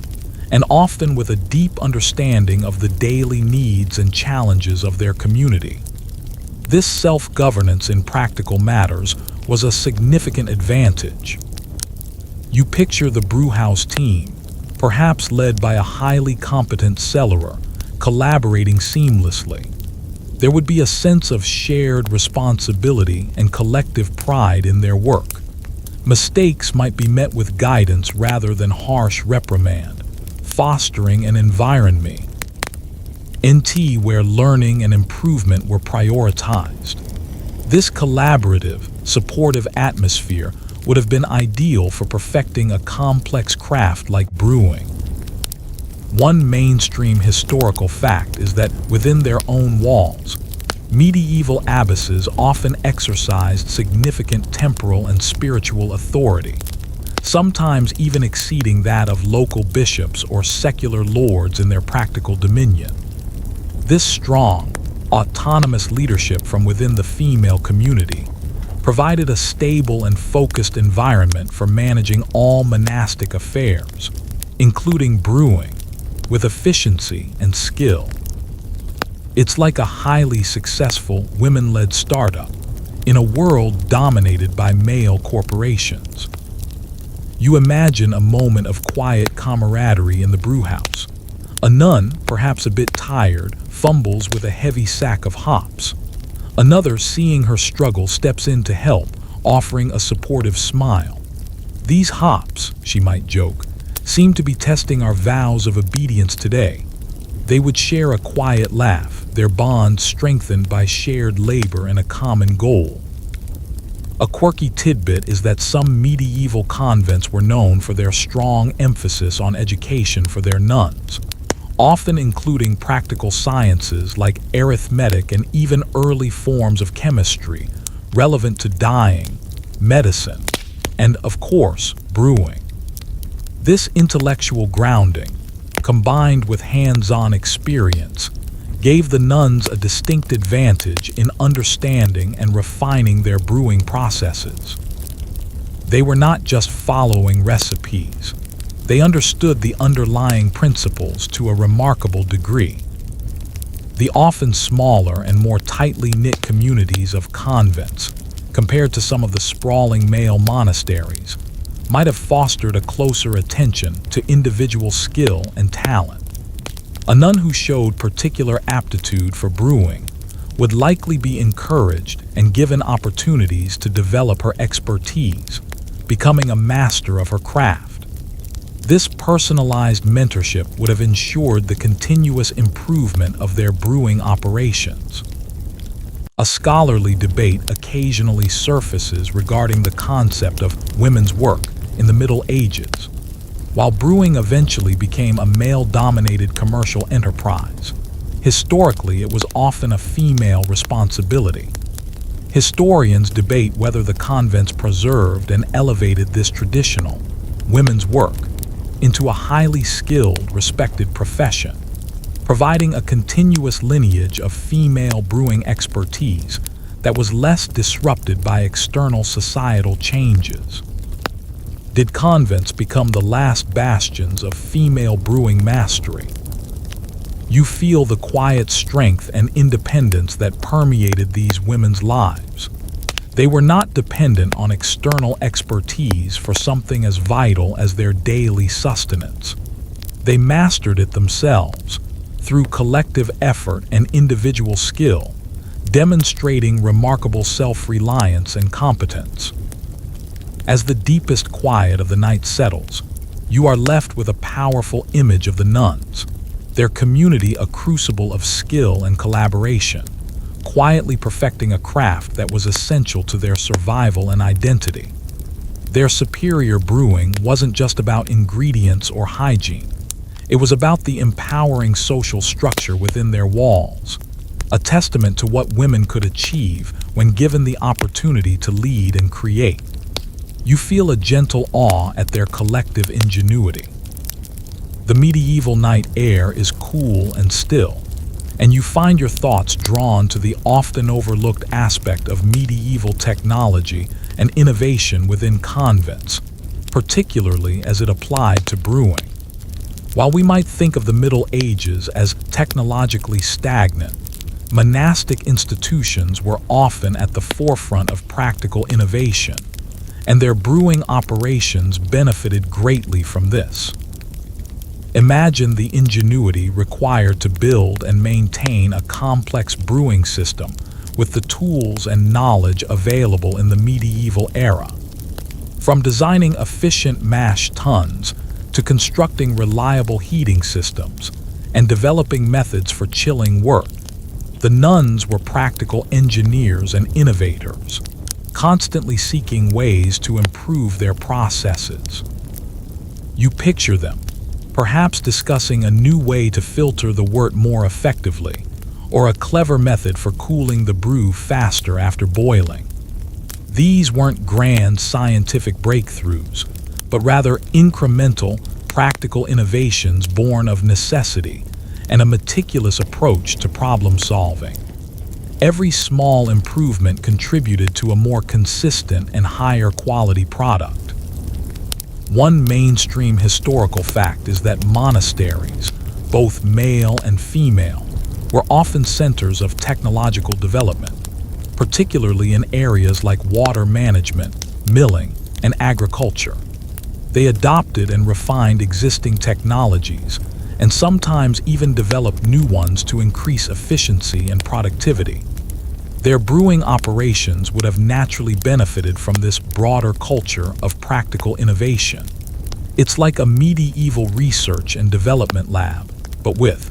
and often with a deep understanding of the daily needs and challenges of their community. This self-governance in practical matters was a significant advantage. You picture the Brewhouse team, perhaps led by a highly competent cellarer, collaborating seamlessly. There would be a sense of shared responsibility and collective pride in their work. Mistakes might be met with guidance rather than harsh reprimand, fostering an environment where learning and improvement were prioritized. This collaborative, supportive atmosphere would have been ideal for perfecting a complex craft like brewing. One mainstream historical fact is that within their own walls, medieval abbesses often exercised significant temporal and spiritual authority, sometimes even exceeding that of local bishops or secular lords in their practical dominion. This strong, autonomous leadership from within the female community provided a stable and focused environment for managing all monastic affairs, including brewing, with efficiency and skill. It's like a highly successful women-led startup in a world dominated by male corporations. You imagine a moment of quiet camaraderie in the brewhouse. A nun, perhaps a bit tired, fumbles with a heavy sack of hops. Another, seeing her struggle, steps in to help, offering a supportive smile. "These hops," she might joke, "seem to be testing our vows of obedience today." They would share a quiet laugh, their bond strengthened by shared labor and a common goal. A quirky tidbit is that some medieval convents were known for their strong emphasis on education for their nuns, often including practical sciences like arithmetic and even early forms of chemistry relevant to dyeing, medicine, and, of course, brewing. This intellectual grounding, combined with hands-on experience, gave the nuns a distinct advantage in understanding and refining their brewing processes. They were not just following recipes. They understood the underlying principles to a remarkable degree. The often smaller and more tightly knit communities of convents, compared to some of the sprawling male monasteries, might have fostered a closer attention to individual skill and talent. A nun who showed particular aptitude for brewing would likely be encouraged and given opportunities to develop her expertise, becoming a master of her craft. This personalized mentorship would have ensured the continuous improvement of their brewing operations. A scholarly debate occasionally surfaces regarding the concept of women's work in the Middle Ages. While brewing eventually became a male-dominated commercial enterprise, historically it was often a female responsibility. Historians debate whether the convents preserved and elevated this traditional women's work into a highly skilled, respected profession, providing a continuous lineage of female brewing expertise that was less disrupted by external societal changes. Did convents become the last bastions of female brewing mastery? You feel the quiet strength and independence that permeated these women's lives. They were not dependent on external expertise for something as vital as their daily sustenance. They mastered it themselves through collective effort and individual skill, demonstrating remarkable self-reliance and competence. As the deepest quiet of the night settles, you are left with a powerful image of the nuns, their community a crucible of skill and collaboration, quietly perfecting a craft that was essential to their survival and identity. Their superior brewing wasn't just about ingredients or hygiene. It was about the empowering social structure within their walls, a testament to what women could achieve when given the opportunity to lead and create. You feel a gentle awe at their collective ingenuity. The medieval night air is cool and still, and you find your thoughts drawn to the often overlooked aspect of medieval technology and innovation within convents, particularly as it applied to brewing. While we might think of the Middle Ages as technologically stagnant, monastic institutions were often at the forefront of practical innovation, and their brewing operations benefited greatly from this. Imagine the ingenuity required to build and maintain a complex brewing system with the tools and knowledge available in the medieval era. From designing efficient mash tuns to constructing reliable heating systems and developing methods for chilling work, the nuns were practical engineers and innovators, constantly seeking ways to improve their processes. You picture them, perhaps discussing a new way to filter the wort more effectively, or a clever method for cooling the brew faster after boiling. These weren't grand scientific breakthroughs, but rather incremental, practical innovations born of necessity and a meticulous approach to problem solving. Every small improvement contributed to a more consistent and higher quality product. One mainstream historical fact is that monasteries, both male and female, were often centers of technological development, particularly in areas like water management, milling, and agriculture. They adopted and refined existing technologies, and sometimes even developed new ones to increase efficiency and productivity. Their brewing operations would have naturally benefited from this broader culture of practical innovation. It's like a medieval research and development lab, but with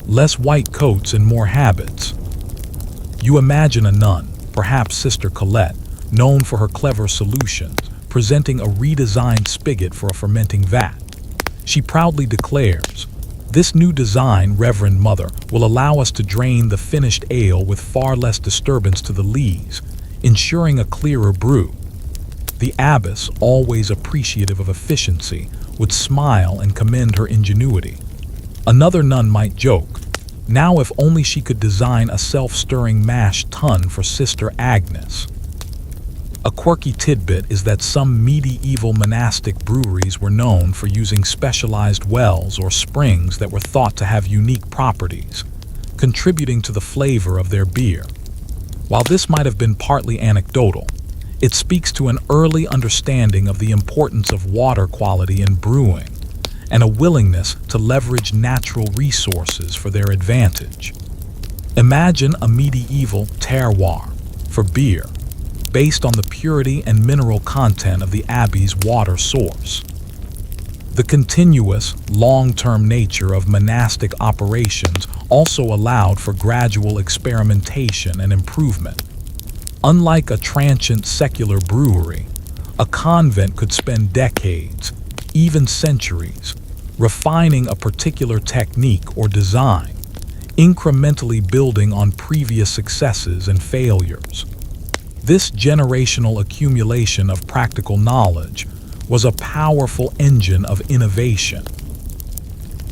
less white coats and more habits. You imagine a nun, perhaps Sister Colette, known for her clever solutions, presenting a redesigned spigot for a fermenting vat. She proudly declares, "This new design, Reverend Mother, will allow us to drain the finished ale with far less disturbance to the lees, ensuring a clearer brew." The abbess, always appreciative of efficiency, would smile and commend her ingenuity. Another nun might joke, "Now if only she could design a self-stirring mash tun for Sister Agnes." A quirky tidbit is that some medieval monastic breweries were known for using specialized wells or springs that were thought to have unique properties, contributing to the flavor of their beer. While this might have been partly anecdotal, it speaks to an early understanding of the importance of water quality in brewing and a willingness to leverage natural resources for their advantage. Imagine a medieval terroir for beer, based on the purity and mineral content of the Abbey's water source. The continuous, long-term nature of monastic operations also allowed for gradual experimentation and improvement. Unlike a transient secular brewery, a convent could spend decades, even centuries, refining a particular technique or design, incrementally building on previous successes and failures. This generational accumulation of practical knowledge was a powerful engine of innovation.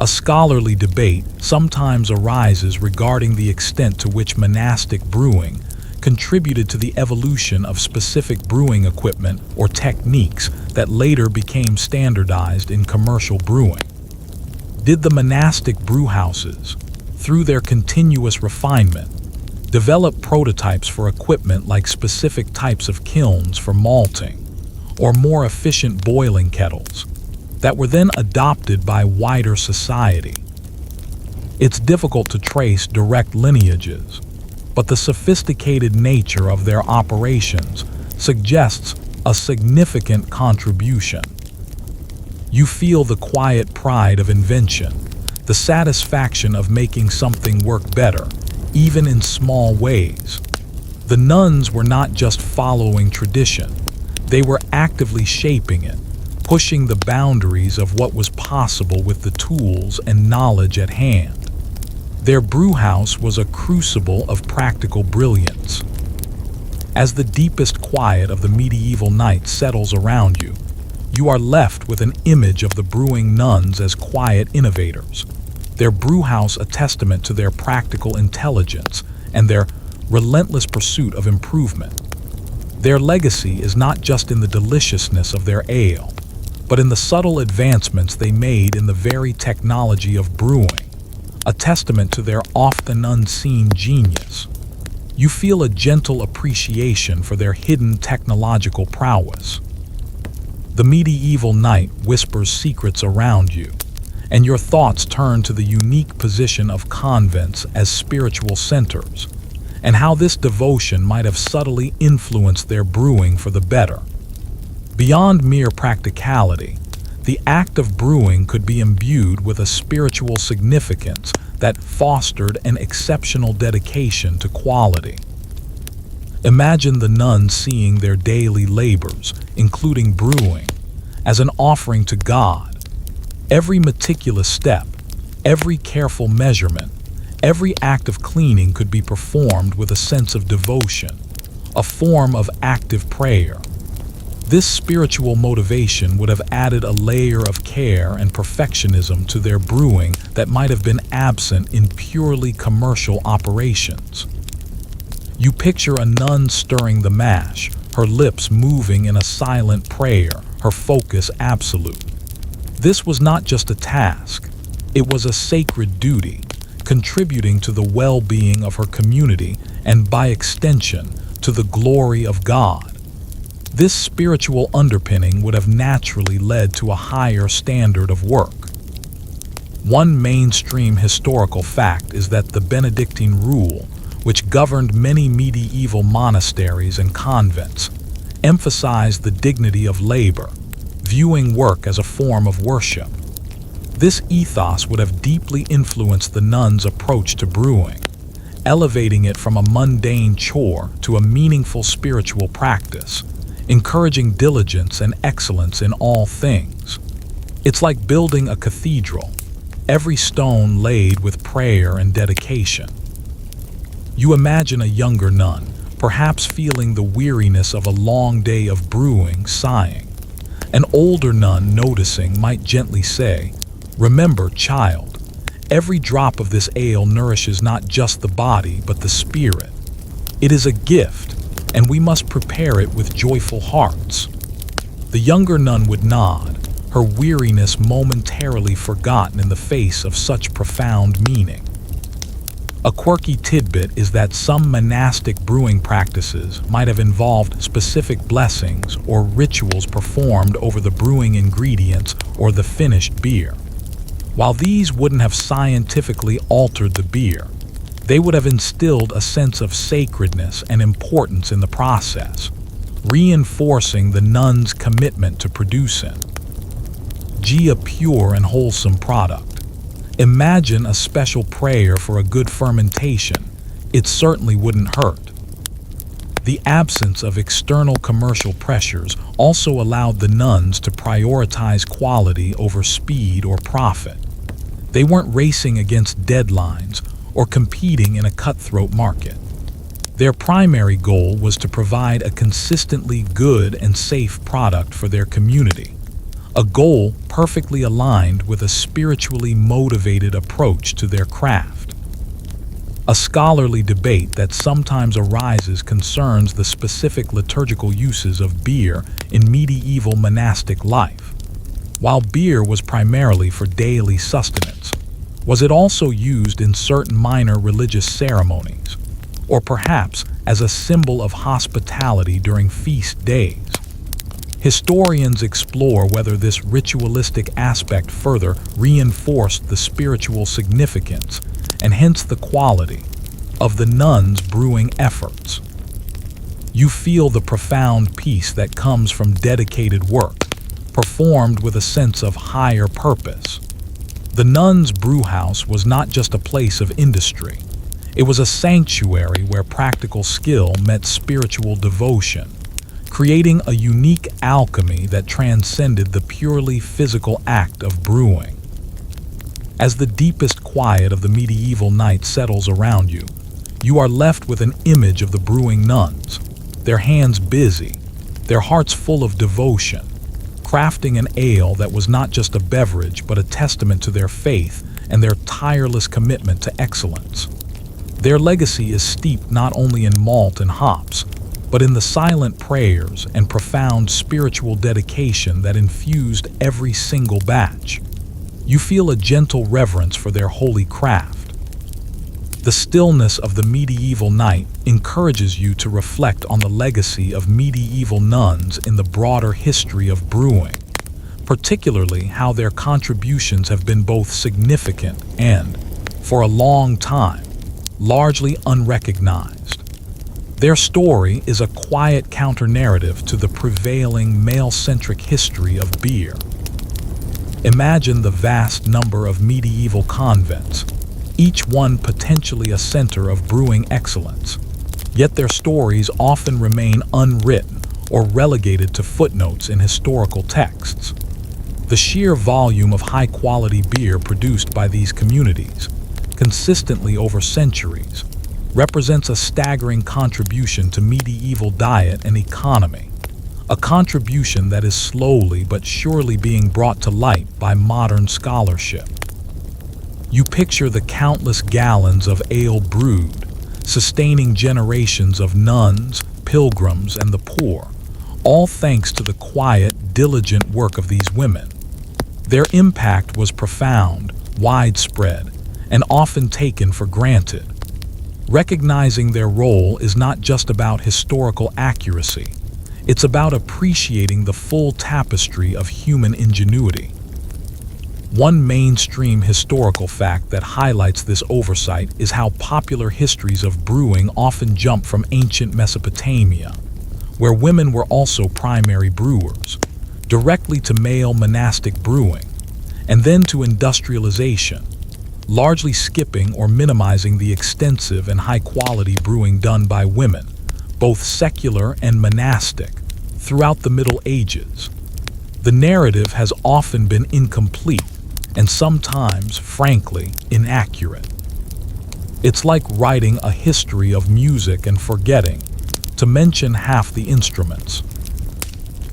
A scholarly debate sometimes arises regarding the extent to which monastic brewing contributed to the evolution of specific brewing equipment or techniques that later became standardized in commercial brewing. Did the monastic brewhouses, through their continuous refinement, develop prototypes for equipment like specific types of kilns for malting, or more efficient boiling kettles, that were then adopted by wider society? It's difficult to trace direct lineages, but the sophisticated nature of their operations suggests a significant contribution. You feel the quiet pride of invention, the satisfaction of making something work better, even in small ways. The nuns were not just following tradition, they were actively shaping it, pushing the boundaries of what was possible with the tools and knowledge at hand. Their brewhouse was a crucible of practical brilliance. As the deepest quiet of the medieval night settles around you, you are left with an image of the brewing nuns as quiet innovators, their brewhouse a testament to their practical intelligence and their relentless pursuit of improvement. Their legacy is not just in the deliciousness of their ale, but in the subtle advancements they made in the very technology of brewing, a testament to their often unseen genius. You feel a gentle appreciation for their hidden technological prowess. The medieval night whispers secrets around you, and your thoughts turn to the unique position of convents as spiritual centers, and how this devotion might have subtly influenced their brewing for the better. Beyond mere practicality, the act of brewing could be imbued with a spiritual significance that fostered an exceptional dedication to quality. Imagine the nuns seeing their daily labors, including brewing, as an offering to God. Every meticulous step, every careful measurement, every act of cleaning could be performed with a sense of devotion, a form of active prayer. This spiritual motivation would have added a layer of care and perfectionism to their brewing that might have been absent in purely commercial operations. You picture a nun stirring the mash, her lips moving in a silent prayer, her focus absolute. This was not just a task, it was a sacred duty, contributing to the well-being of her community and, by extension, to the glory of God. This spiritual underpinning would have naturally led to a higher standard of work. One mainstream historical fact is that the Benedictine rule, which governed many medieval monasteries and convents, emphasized the dignity of labor, viewing work as a form of worship. This ethos would have deeply influenced the nuns' approach to brewing, elevating it from a mundane chore to a meaningful spiritual practice, encouraging diligence and excellence in all things. It's like building a cathedral, every stone laid with prayer and dedication. You imagine a younger nun, perhaps feeling the weariness of a long day of brewing, sighing. An older nun, noticing, might gently say, "Remember, child, every drop of this ale nourishes not just the body but the spirit. It is a gift, and we must prepare it with joyful hearts." The younger nun would nod, her weariness momentarily forgotten in the face of such profound meaning. A quirky tidbit is that some monastic brewing practices might have involved specific blessings or rituals performed over the brewing ingredients or the finished beer. While these wouldn't have scientifically altered the beer, they would have instilled a sense of sacredness and importance in the process, reinforcing the nuns' commitment to producing a pure and wholesome product. Imagine a special prayer for a good fermentation. It certainly wouldn't hurt. The absence of external commercial pressures also allowed the nuns to prioritize quality over speed or profit. They weren't racing against deadlines or competing in a cutthroat market. Their primary goal was to provide a consistently good and safe product for their community, a goal perfectly aligned with a spiritually motivated approach to their craft. A scholarly debate that sometimes arises concerns the specific liturgical uses of beer in medieval monastic life. While beer was primarily for daily sustenance, was it also used in certain minor religious ceremonies, or perhaps as a symbol of hospitality during feast days? Historians explore whether this ritualistic aspect further reinforced the spiritual significance and hence the quality of the nuns' brewing efforts. You feel the profound peace that comes from dedicated work, performed with a sense of higher purpose. The nuns' brewhouse was not just a place of industry. It was a sanctuary where practical skill met spiritual devotion, creating a unique alchemy that transcended the purely physical act of brewing. As the deepest quiet of the medieval night settles around you, you are left with an image of the brewing nuns, their hands busy, their hearts full of devotion, crafting an ale that was not just a beverage but a testament to their faith and their tireless commitment to excellence. Their legacy is steeped not only in malt and hops, but in the silent prayers and profound spiritual dedication that infused every single batch. You feel a gentle reverence for their holy craft. The stillness of the medieval night encourages you to reflect on the legacy of medieval nuns in the broader history of brewing, particularly how their contributions have been both significant and, for a long time, largely unrecognized. Their story is a quiet counter-narrative to the prevailing male-centric history of beer. Imagine the vast number of medieval convents, each one potentially a center of brewing excellence, yet their stories often remain unwritten or relegated to footnotes in historical texts. The sheer volume of high-quality beer produced by these communities, consistently over centuries, represents a staggering contribution to medieval diet and economy, a contribution that is slowly but surely being brought to light by modern scholarship. You picture the countless gallons of ale brewed, sustaining generations of nuns, pilgrims, and the poor, all thanks to the quiet, diligent work of these women. Their impact was profound, widespread, and often taken for granted. Recognizing their role is not just about historical accuracy. It's about appreciating the full tapestry of human ingenuity. One mainstream historical fact that highlights this oversight is how popular histories of brewing often jump from ancient Mesopotamia, where women were also primary brewers, directly to male monastic brewing, and then to industrialization, largely skipping or minimizing the extensive and high-quality brewing done by women, both secular and monastic, throughout the Middle Ages. The narrative has often been incomplete and sometimes, frankly, inaccurate. It's like writing a history of music and forgetting to mention half the instruments.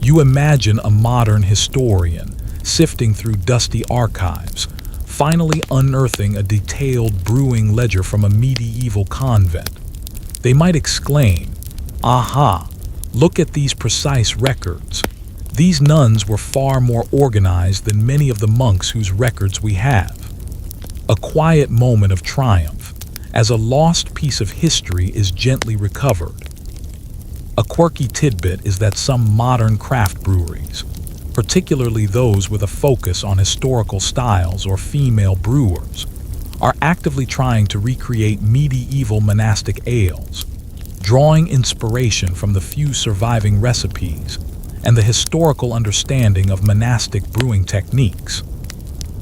You imagine a modern historian sifting through dusty archives, finally unearthing a detailed brewing ledger from a medieval convent. They might exclaim, Aha! Look at these precise records. These nuns were far more organized than many of the monks whose records we have. A quiet moment of triumph, as a lost piece of history is gently recovered. A quirky tidbit is that some modern craft breweries, particularly those with a focus on historical styles or female brewers, are actively trying to recreate medieval monastic ales, drawing inspiration from the few surviving recipes and the historical understanding of monastic brewing techniques.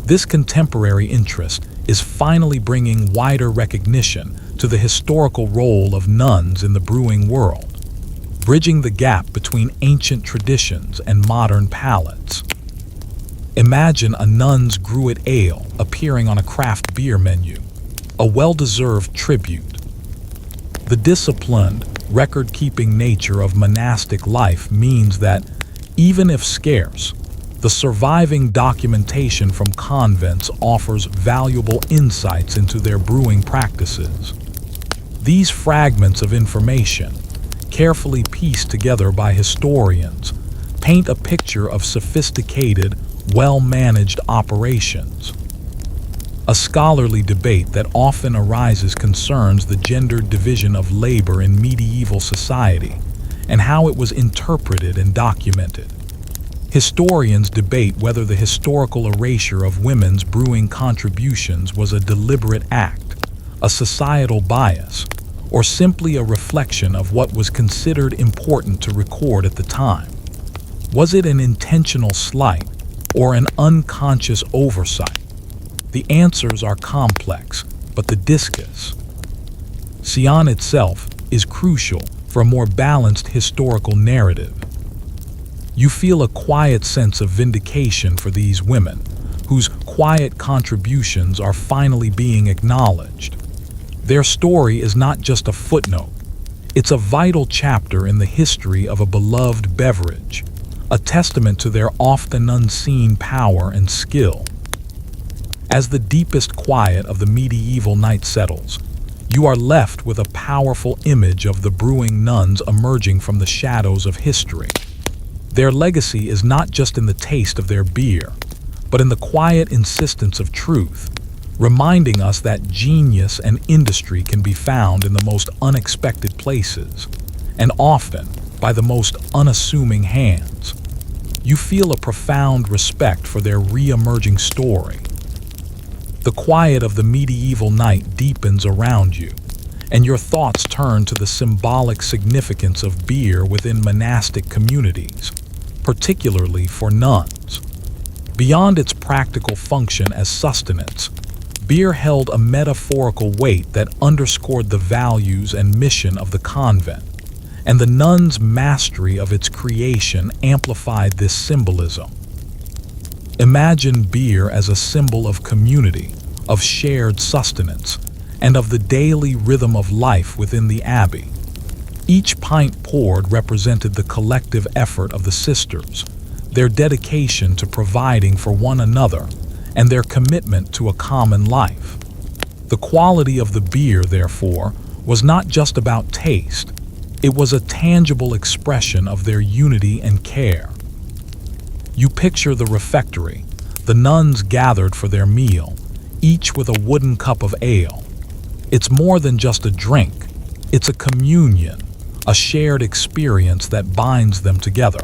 This contemporary interest is finally bringing wider recognition to the historical role of nuns in the brewing world, bridging the gap between ancient traditions and modern palates. Imagine a nun's Brewed ale appearing on a craft beer menu, a well-deserved tribute. The disciplined, record-keeping nature of monastic life means that, even if scarce, the surviving documentation from convents offers valuable insights into their brewing practices. These fragments of information, carefully pieced together by historians, paint a picture of sophisticated, well-managed operations. A scholarly debate that often arises concerns the gendered division of labor in medieval society and how it was interpreted and documented. Historians debate whether the historical erasure of women's brewing contributions was a deliberate act, a societal bias, or simply a reflection of what was considered important to record at the time. Was it an intentional slight or an unconscious oversight? The answers are complex, but the discus, Sion itself, is crucial for a more balanced historical narrative. You feel a quiet sense of vindication for these women, whose quiet contributions are finally being acknowledged. Their story is not just a footnote, it's a vital chapter in the history of a beloved beverage, a testament to their often unseen power and skill. As the deepest quiet of the medieval night settles, you are left with a powerful image of the brewing nuns emerging from the shadows of history. Their legacy is not just in the taste of their beer, but in the quiet insistence of truth, reminding us that genius and industry can be found in the most unexpected places, and often by the most unassuming hands. You feel a profound respect for their re-emerging story. The quiet of the medieval night deepens around you, and your thoughts turn to the symbolic significance of beer within monastic communities, particularly for nuns. Beyond its practical function as sustenance, beer held a metaphorical weight that underscored the values and mission of the convent, and the nuns' mastery of its creation amplified this symbolism. Imagine beer as a symbol of community, of shared sustenance, and of the daily rhythm of life within the Abbey. Each pint poured represented the collective effort of the sisters, their dedication to providing for one another, and their commitment to a common life. The quality of the beer, therefore, was not just about taste, it was a tangible expression of their unity and care. You picture the refectory, the nuns gathered for their meal, each with a wooden cup of ale. It's more than just a drink, it's a communion, a shared experience that binds them together.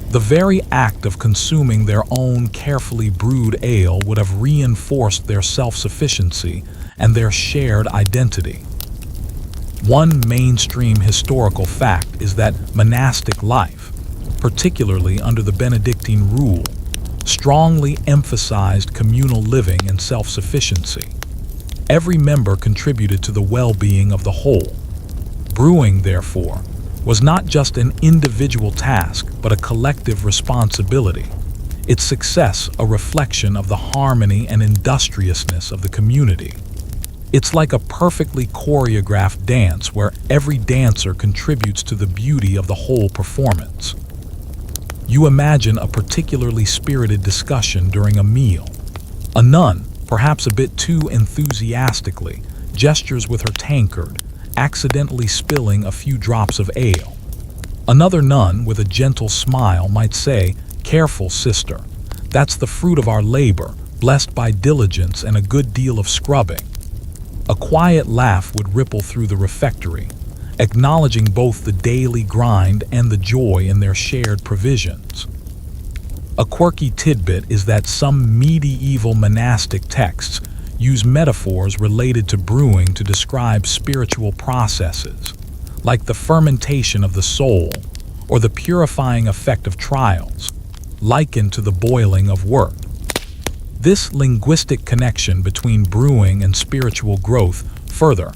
The very act of consuming their own carefully brewed ale would have reinforced their self-sufficiency and their shared identity. One mainstream historical fact is that monastic life, particularly under the Benedictine rule, strongly emphasized communal living and self-sufficiency. Every member contributed to the well-being of the whole. Brewing, therefore, was not just an individual task, but a collective responsibility. Its success a reflection of the harmony and industriousness of the community. It's like a perfectly choreographed dance where every dancer contributes to the beauty of the whole performance. You imagine a particularly spirited discussion during a meal. A nun, perhaps a bit too enthusiastically, gestures with her tankard, accidentally spilling a few drops of ale. Another nun with a gentle smile might say, "Careful, sister. That's the fruit of our labor, blessed by diligence and a good deal of scrubbing." A quiet laugh would ripple through the refectory, acknowledging both the daily grind and the joy in their shared provisions. A quirky tidbit is that some medieval monastic texts use metaphors related to brewing to describe spiritual processes, like the fermentation of the soul or the purifying effect of trials, likened to the boiling of work. This linguistic connection between brewing and spiritual growth further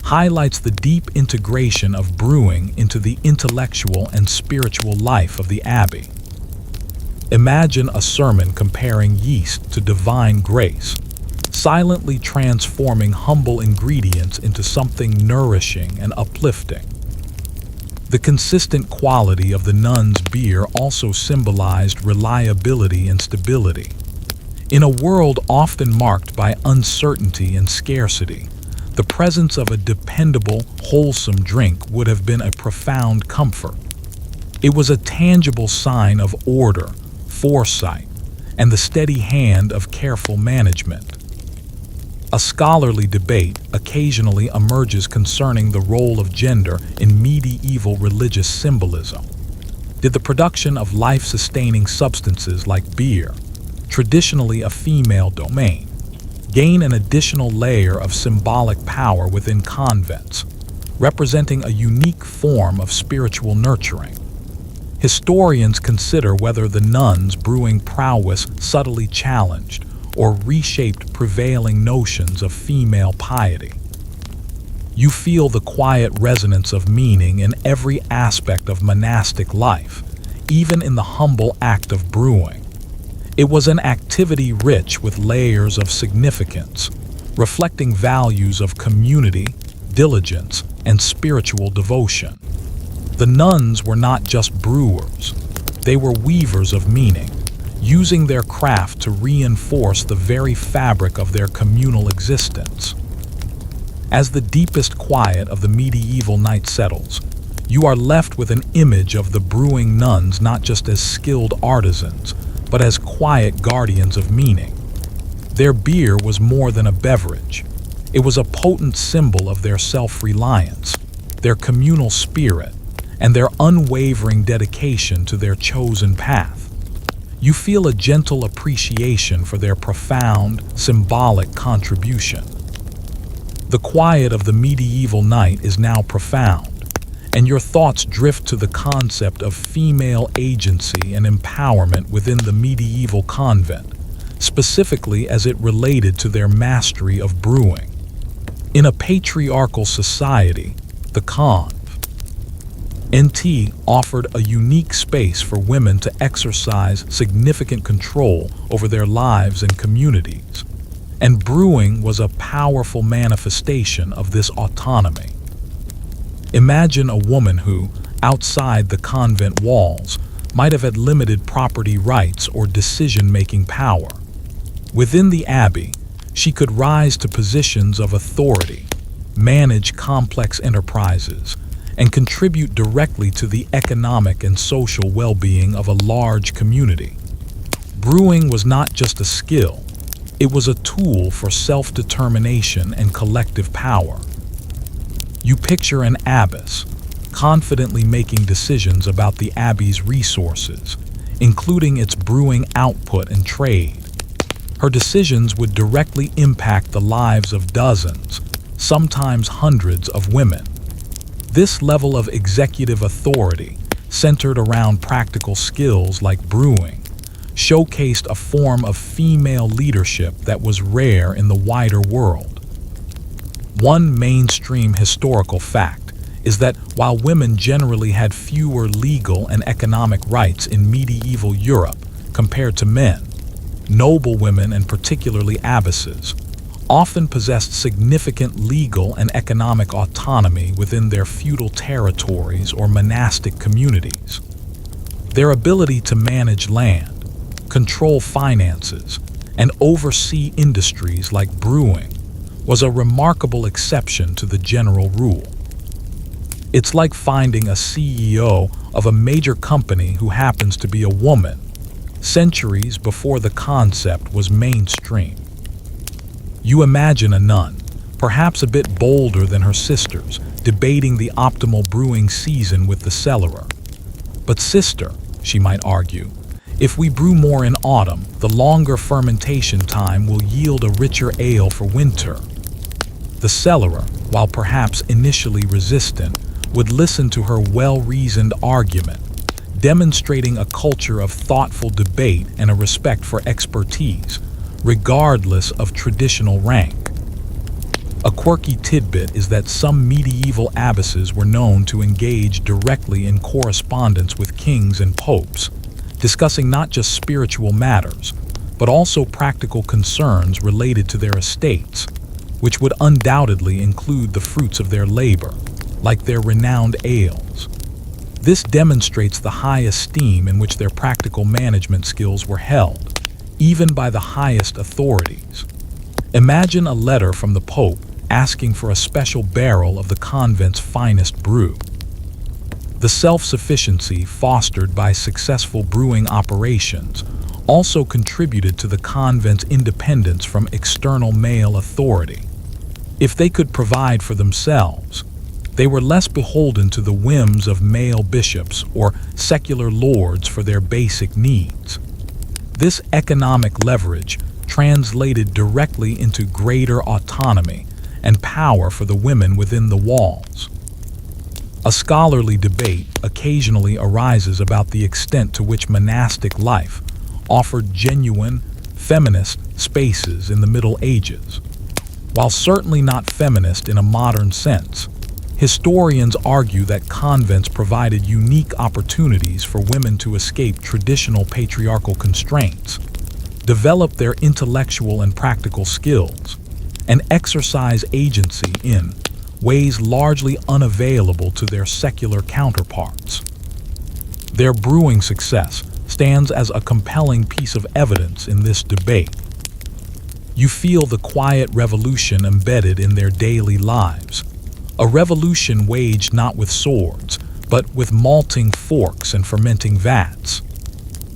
highlights the deep integration of brewing into the intellectual and spiritual life of the Abbey. Imagine a sermon comparing yeast to divine grace, silently transforming humble ingredients into something nourishing and uplifting. The consistent quality of the nuns' beer also symbolized reliability and stability. In a world often marked by uncertainty and scarcity, the presence of a dependable, wholesome drink would have been a profound comfort. It was a tangible sign of order, foresight, and the steady hand of careful management. A scholarly debate occasionally emerges concerning the role of gender in medieval religious symbolism. Did the production of life-sustaining substances like beer, traditionally a female domain, gain an additional layer of symbolic power within convents, representing a unique form of spiritual nurturing? Historians consider whether the nuns' brewing prowess subtly challenged or reshaped prevailing notions of female piety. You feel the quiet resonance of meaning in every aspect of monastic life, even in the humble act of brewing. It was an activity rich with layers of significance, reflecting values of community, diligence, and spiritual devotion. The nuns were not just brewers, they were weavers of meaning, using their craft to reinforce the very fabric of their communal existence. As the deepest quiet of the medieval night settles, you are left with an image of the brewing nuns not just as skilled artisans, but as quiet guardians of meaning. Their beer was more than a beverage. It was a potent symbol of their self-reliance, their communal spirit, and their unwavering dedication to their chosen path. You feel a gentle appreciation for their profound, symbolic contribution. The quiet of the medieval night is now profound, and your thoughts drift to the concept of female agency and empowerment within the medieval convent, specifically as it related to their mastery of brewing. In a patriarchal society, the Convent offered a unique space for women to exercise significant control over their lives and communities, and brewing was a powerful manifestation of this autonomy. Imagine a woman who, outside the convent walls, might have had limited property rights or decision-making power. Within the Abbey, she could rise to positions of authority, manage complex enterprises, and contribute directly to the economic and social well-being of a large community. Brewing was not just a skill, it was a tool for self-determination and collective power. You picture an abbess, confidently making decisions about the Abbey's resources, including its brewing output and trade. Her decisions would directly impact the lives of dozens, sometimes hundreds of women. This level of executive authority, centered around practical skills like brewing, showcased a form of female leadership that was rare in the wider world. One mainstream historical fact is that while women generally had fewer legal and economic rights in medieval Europe compared to men, noble women, and particularly abbesses, often possessed significant legal and economic autonomy within their feudal territories or monastic communities. Their ability to manage land, control finances, and oversee industries like brewing was a remarkable exception to the general rule. It's like finding a CEO of a major company who happens to be a woman, centuries before the concept was mainstream. You imagine a nun, perhaps a bit bolder than her sisters, debating the optimal brewing season with the cellarer. But sister, she might argue, if we brew more in autumn, the longer fermentation time will yield a richer ale for winter. The cellarer, while perhaps initially resistant, would listen to her well-reasoned argument, demonstrating a culture of thoughtful debate and a respect for expertise, regardless of traditional rank. A quirky tidbit is that some medieval abbesses were known to engage directly in correspondence with kings and popes, discussing not just spiritual matters, but also practical concerns related to their estates, which would undoubtedly include the fruits of their labor, like their renowned ales. This demonstrates the high esteem in which their practical management skills were held, even by the highest authorities. Imagine a letter from the Pope asking for a special barrel of the convent's finest brew. The self-sufficiency fostered by successful brewing operations also contributed to the convent's independence from external male authority. If they could provide for themselves, they were less beholden to the whims of male bishops or secular lords for their basic needs. This economic leverage translated directly into greater autonomy and power for the women within the walls. A scholarly debate occasionally arises about the extent to which monastic life offered genuine, feminist spaces in the Middle Ages. While certainly not feminist in a modern sense, historians argue that convents provided unique opportunities for women to escape traditional patriarchal constraints, develop their intellectual and practical skills, and exercise agency in ways largely unavailable to their secular counterparts. Their brewing success stands as a compelling piece of evidence in this debate. You feel the quiet revolution embedded in their daily lives, a revolution waged not with swords, but with malting forks and fermenting vats.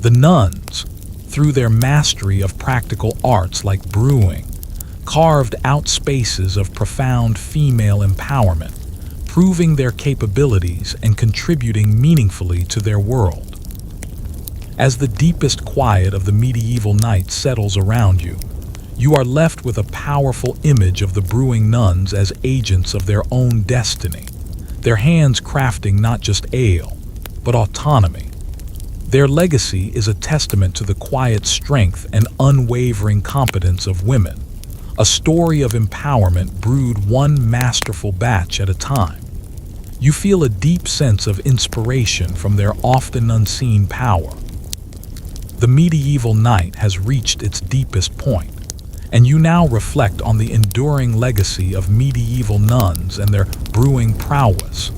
The nuns, through their mastery of practical arts like brewing, carved out spaces of profound female empowerment, proving their capabilities and contributing meaningfully to their world. As the deepest quiet of the medieval night settles around you, you are left with a powerful image of the brewing nuns as agents of their own destiny, their hands crafting not just ale, but autonomy. Their legacy is a testament to the quiet strength and unwavering competence of women, a story of empowerment brewed one masterful batch at a time. You feel a deep sense of inspiration from their often unseen power. The medieval night has reached its deepest point, and you now reflect on the enduring legacy of medieval nuns and their brewing prowess,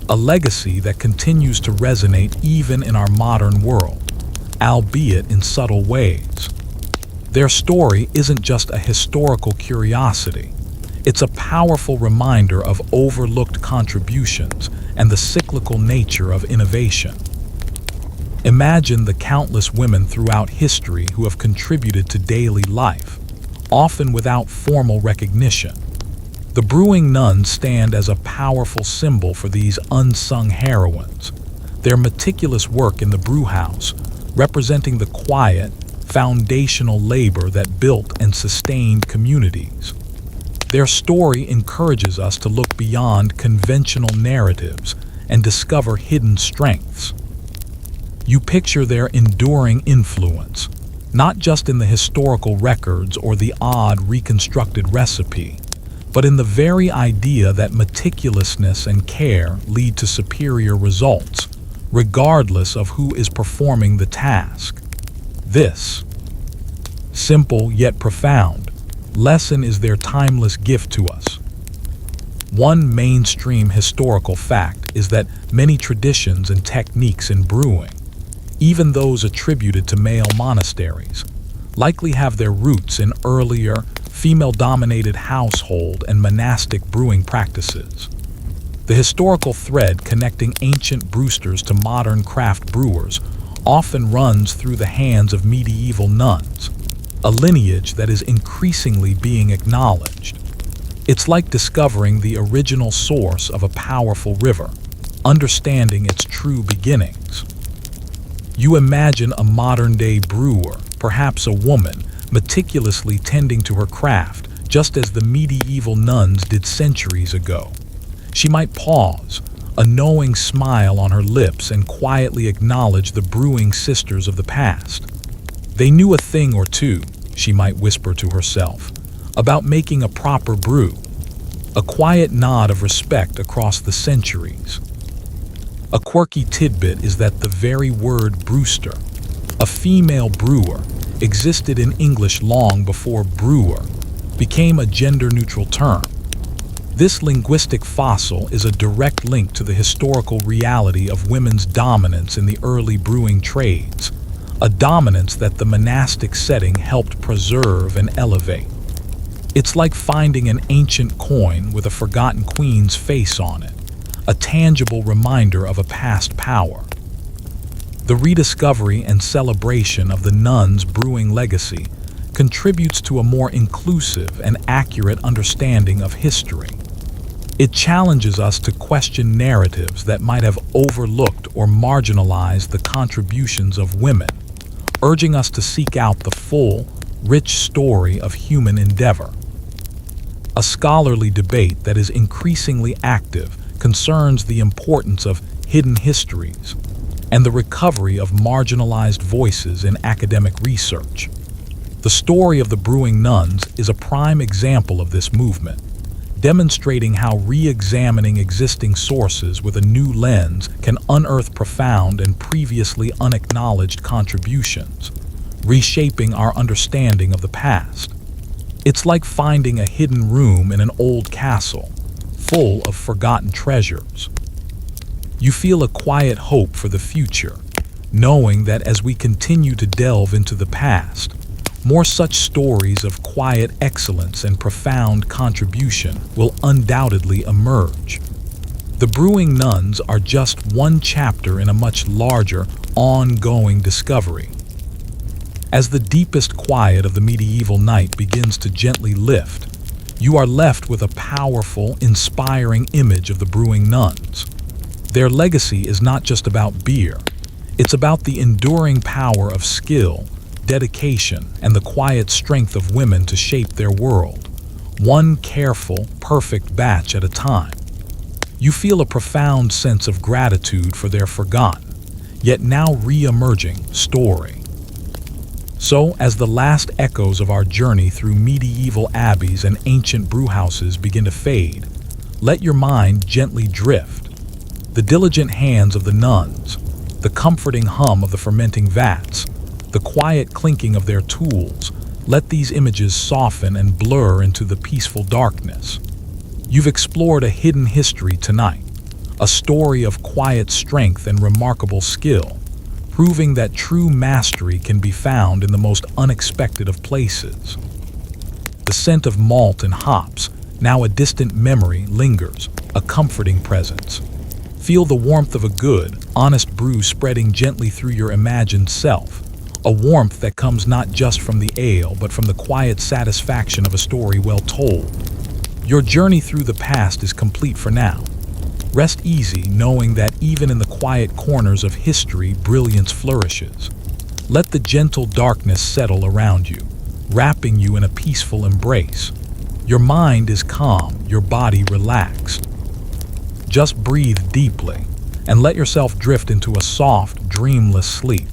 a legacy that continues to resonate even in our modern world, albeit in subtle ways. Their story isn't just a historical curiosity. It's a powerful reminder of overlooked contributions and the cyclical nature of innovation. Imagine the countless women throughout history who have contributed to daily life, often without formal recognition. The brewing nuns stand as a powerful symbol for these unsung heroines, their meticulous work in the Brewhouse representing the quiet, foundational labor that built and sustained communities. Their story encourages us to look beyond conventional narratives and discover hidden strengths. You picture their enduring influence, not just in the historical records or the odd reconstructed recipe, but in the very idea that meticulousness and care lead to superior results, regardless of who is performing the task. This simple yet profound lesson is their timeless gift to us. One mainstream historical fact is that many traditions and techniques in brewing, even those attributed to male monasteries, likely have their roots in earlier, female-dominated household and monastic brewing practices. The historical thread connecting ancient Brewsters to modern craft brewers often runs through the hands of medieval nuns, a lineage that is increasingly being acknowledged. It's like discovering the original source of a powerful river, understanding its true beginnings. You imagine a modern-day brewer, perhaps a woman, meticulously tending to her craft, just as the medieval nuns did centuries ago. She might pause, a knowing smile on her lips, and quietly acknowledge the brewing sisters of the past. They knew a thing or two, she might whisper to herself, about making a proper brew, a quiet nod of respect across the centuries. A quirky tidbit is that the very word Brewster, a female brewer, existed in English long before brewer became a gender-neutral term. This linguistic fossil is a direct link to the historical reality of women's dominance in the early brewing trades, a dominance that the monastic setting helped preserve and elevate. It's like finding an ancient coin with a forgotten queen's face on it, a tangible reminder of a past power. The rediscovery and celebration of the nuns' brewing legacy contributes to a more inclusive and accurate understanding of history. It challenges us to question narratives that might have overlooked or marginalized the contributions of women, urging us to seek out the full, rich story of human endeavor. A scholarly debate that is increasingly active concerns the importance of hidden histories and the recovery of marginalized voices in academic research. The story of the brewing nuns is a prime example of this movement, demonstrating how re-examining existing sources with a new lens can unearth profound and previously unacknowledged contributions, reshaping our understanding of the past. It's like finding a hidden room in an old castle, full of forgotten treasures. You feel a quiet hope for the future, knowing that as we continue to delve into the past, more such stories of quiet excellence and profound contribution will undoubtedly emerge. The brewing nuns are just one chapter in a much larger, ongoing discovery. As the deepest quiet of the medieval night begins to gently lift, you are left with a powerful, inspiring image of the brewing nuns. Their legacy is not just about beer. It's about the enduring power of skill, dedication, and the quiet strength of women to shape their world, one careful, perfect batch at a time. You feel a profound sense of gratitude for their forgotten, yet now re-emerging story. So, as the last echoes of our journey through medieval abbeys and ancient brewhouses begin to fade, let your mind gently drift. The diligent hands of the nuns, the comforting hum of the fermenting vats, the quiet clinking of their tools, let these images soften and blur into the peaceful darkness. You've explored a hidden history tonight, a story of quiet strength and remarkable skill, proving that true mastery can be found in the most unexpected of places. The scent of malt and hops, now a distant memory, lingers, a comforting presence. Feel the warmth of a good, honest brew spreading gently through your imagined self, a warmth that comes not just from the ale but from the quiet satisfaction of a story well told. Your journey through the past is complete for now. Rest easy knowing that even in the quiet corners of history, brilliance flourishes. Let the gentle darkness settle around you, wrapping you in a peaceful embrace. Your mind is calm, your body relaxed. Just breathe deeply and let yourself drift into a soft, dreamless sleep.